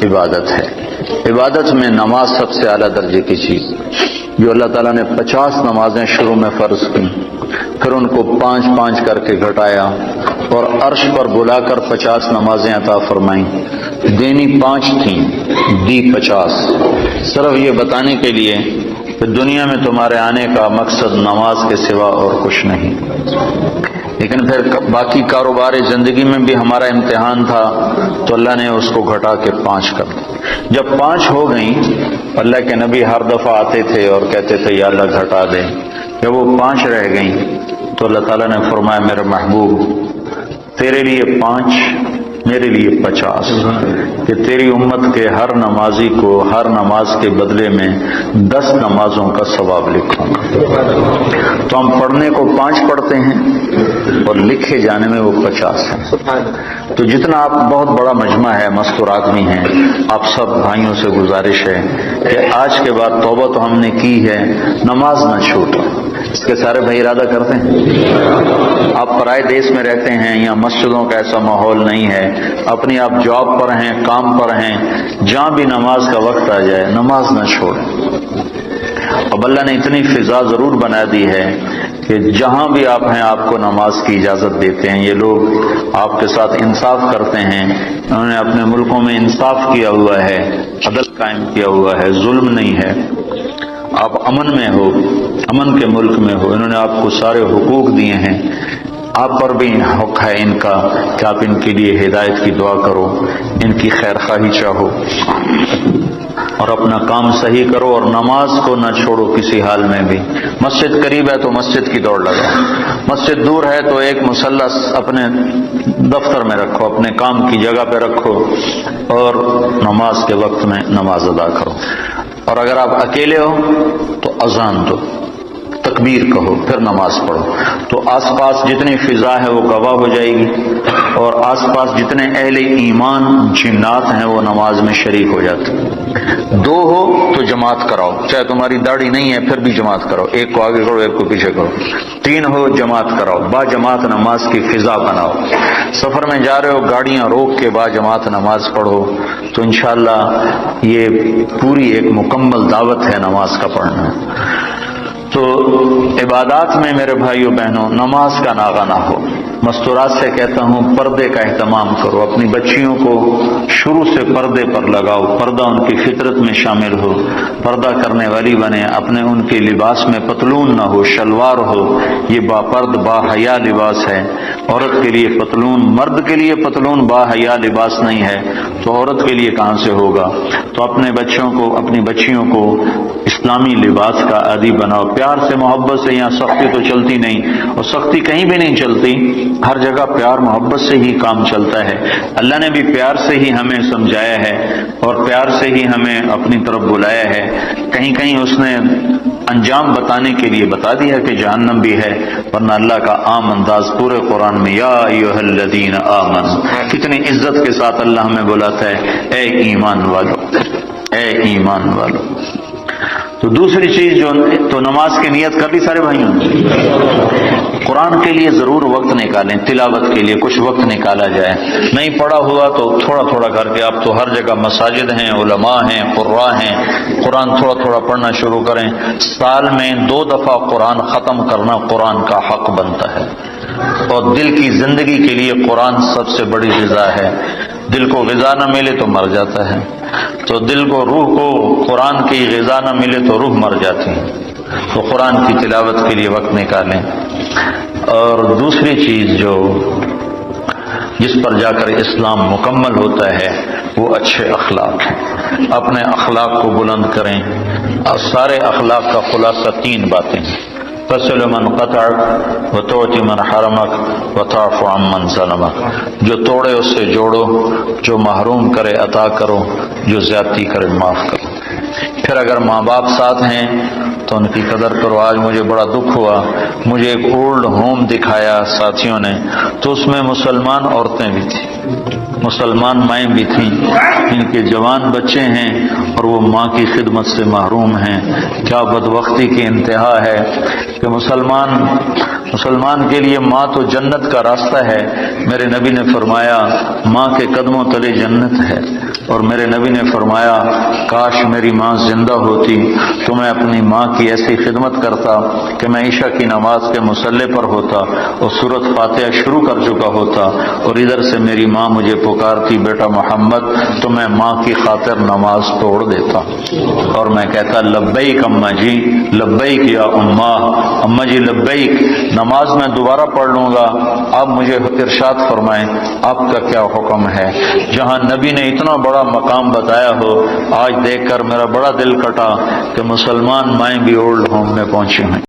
عبادت ہے. عبادت میں نماز سب سے اعلیٰ درجے کی چیز, جو اللہ تعالیٰ نے 50 نمازیں شروع میں فرض کی, پھر ان کو 5-5 کر کے گھٹایا, اور عرش پر بلا کر 50 نمازیں عطا فرمائیں. دینی 5 تھیں, دی 50, صرف یہ بتانے کے لیے کہ دنیا میں تمہارے آنے کا مقصد نماز کے سوا اور کچھ نہیں. لیکن پھر باقی کاروبار زندگی میں بھی ہمارا امتحان تھا, تو اللہ نے اس کو گھٹا کے 5 کر دیا. جب 5 ہو گئیں, اللہ کے نبی ہر دفعہ آتے تھے اور کہتے تھے یا اللہ گھٹا دے. جب وہ 5 رہ گئیں تو اللہ تعالیٰ نے فرمایا میرے محبوب تیرے لیے 5, میرے لیے 50, کہ تیری امت کے ہر نمازی کو ہر نماز کے بدلے میں 10 نمازوں کا ثواب لکھوں گا. تو ہم پڑھنے کو 5 پڑھتے ہیں اور لکھے جانے میں وہ 50 ہیں. تو جتنا آپ, بہت بڑا مجمع ہے, مستور آدمی ہیں, آپ سب بھائیوں سے گزارش ہے کہ آج کے بعد توبہ تو ہم نے کی ہے, نماز نہ چھوٹو. اس کے سارے بھائی ارادہ کرتے ہیں. آپ پرائے دیش میں رہتے ہیں, یہاں مسجدوں کا ایسا ماحول نہیں ہے, اپنی آپ جاب پر ہیں, کام پر ہیں, جہاں بھی نماز کا وقت آ جائے نماز نہ چھوڑیں. اب اللہ نے اتنی فضا ضرور بنا دی ہے کہ جہاں بھی آپ ہیں آپ کو نماز کی اجازت دیتے ہیں. یہ لوگ آپ کے ساتھ انصاف کرتے ہیں, انہوں نے اپنے ملکوں میں انصاف کیا ہوا ہے, عدل قائم کیا ہوا ہے, ظلم نہیں ہے. آپ امن میں ہو, امن کے ملک میں ہو, انہوں نے آپ کو سارے حقوق دیے ہیں. آپ پر بھی حق ہے ان کا کہ آپ ان کے لیے ہدایت کی دعا کرو، ان کی خیر خواہی چاہو، اور اپنا کام صحیح کرو، اور نماز کو نہ چھوڑو کسی حال میں بھی۔ مسجد قریب ہے تو مسجد کی دوڑ لگاؤ، مسجد دور ہے تو ایک مصلی اپنے دفتر میں رکھو، اپنے کام کی جگہ پہ رکھو، اور نماز کے وقت میں نماز ادا کرو۔ اور اگر آپ اکیلے ہو تو اذان دو، تکبیر کہو، پھر نماز پڑھو، تو آس پاس جتنی فضا ہے وہ گواہ ہو جائے گی، اور آس پاس جتنے اہل ایمان جنات ہیں وہ نماز میں شریک ہو جاتے ہیں۔ دو ہو تو جماعت کراؤ، چاہے تمہاری داڑھی نہیں ہے پھر بھی جماعت کراؤ، ایک کو آگے کرو ایک کو پیچھے کرو۔ تین ہو جماعت کراؤ، با جماعت نماز کی فضا بناؤ۔ سفر میں جا رہے ہو گاڑیاں روک کے با جماعت نماز پڑھو، تو انشاءاللہ یہ پوری ایک مکمل دعوت ہے نماز کا پڑھنا۔ تو عبادات میں میرے بھائیوں بہنوں نماز کا ناغہ نہ ہو۔ مستورات سے کہتا ہوں پردے کا اہتمام کرو، اپنی بچیوں کو شروع سے پردے پر لگاؤ، پردہ ان کی فطرت میں شامل ہو، پردہ کرنے والی بنے، اپنے ان کے لباس میں پتلون نہ ہو، شلوار ہو، یہ با پرد با حیا لباس ہے۔ عورت کے لیے پتلون، مرد کے لیے پتلون با حیا لباس نہیں ہے تو عورت کے لیے کہاں سے ہوگا؟ تو اپنے بچوں کو، اپنی بچیوں کو اسلامی لباس کا عادی بناؤ، پیار سے محبت سے۔ یہاں سختی تو چلتی نہیں، اور سختی کہیں بھی نہیں چلتی، ہر جگہ پیار محبت سے ہی کام چلتا ہے۔ اللہ نے بھی پیار سے ہی ہمیں سمجھایا ہے اور پیار سے ہی ہمیں اپنی طرف بلایا ہے۔ کہیں کہیں اس نے انجام بتانے کے لیے بتا دیا کہ جہنم بھی ہے، ورنہ اللہ کا عام انداز پورے قرآن میں یا ایھا الذین آمنوا، کتنی عزت کے ساتھ اللہ ہمیں بلاتا ہے، اے ایمان والو، اے ایمان والو۔ تو دوسری چیز جو تو نماز کی نیت کر لی سارے بھائیوں، قرآن کے لیے ضرور وقت نکالیں، تلاوت کے لیے کچھ وقت نکالا جائے۔ نہیں پڑھا ہوا تو تھوڑا تھوڑا کر کے، آپ تو ہر جگہ مساجد ہیں، علماء ہیں، قراء ہیں، قرآن تھوڑا تھوڑا پڑھنا شروع کریں۔ سال میں 2 دفعہ قرآن ختم کرنا قرآن کا حق بنتا ہے، اور دل کی زندگی کے لیے قرآن سب سے بڑی غذا ہے۔ دل کو غذا نہ ملے تو مر جاتا ہے، تو دل کو، روح کو قرآن کی غذا نہ ملے تو روح مر جاتی ہے۔ تو قرآن کی تلاوت کے لیے وقت نکالیں۔ اور دوسری چیز جو جس پر جا کر اسلام مکمل ہوتا ہے وہ اچھے اخلاق ہیں۔ اپنے اخلاق کو بلند کریں، اور سارے اخلاق کا خلاصہ 3 باتیں ہیں: تصل من قطعک وتعطی من حرمک وتعفو عن من ظلمک۔ جو توڑے اس سے جوڑو، جو محروم کرے عطا کرو، جو زیادتی کرے معاف کرو۔ پھر اگر ماں باپ ساتھ ہیں تو ان کی قدر کرو۔ آج مجھے بڑا دکھ ہوا، مجھے ایک اولڈ ہوم دکھایا ساتھیوں نے، تو اس میں مسلمان عورتیں بھی تھیں، مسلمان مائیں بھی تھیں، ان کے جوان بچے ہیں اور وہ ماں کی خدمت سے محروم ہیں۔ کیا بدبختی کی انتہا ہے کہ مسلمان کے لیے ماں تو جنت کا راستہ ہے۔ میرے نبی نے فرمایا ماں کے قدموں تلے جنت ہے، اور میرے نبی نے فرمایا کاش میری ماں زندہ ہوتی تو میں اپنی ماں کی ایسی خدمت کرتا کہ میں عشاء کی نماز کے مصلی پر ہوتا اور سورۃ فاتحہ شروع کر چکا ہوتا، اور ادھر سے میری ماں مجھے پکارتی بیٹا محمد، تو میں ماں کی خاطر نماز توڑ دیتا اور میں کہتا لبیک اماں جی، لبیک یا اماں، اماں جی لبیک، نماز میں دوبارہ پڑھ لوں گا، آپ مجھے ارشاد فرمائیں آپ کا کیا حکم ہے۔ جہاں نبی نے اتنا بڑا مقام بتایا ہو، آج دیکھ کر میرا بڑا دل کٹا کہ مسلمان مائیں بھی اولڈ ہوم میں پہنچی ہیں۔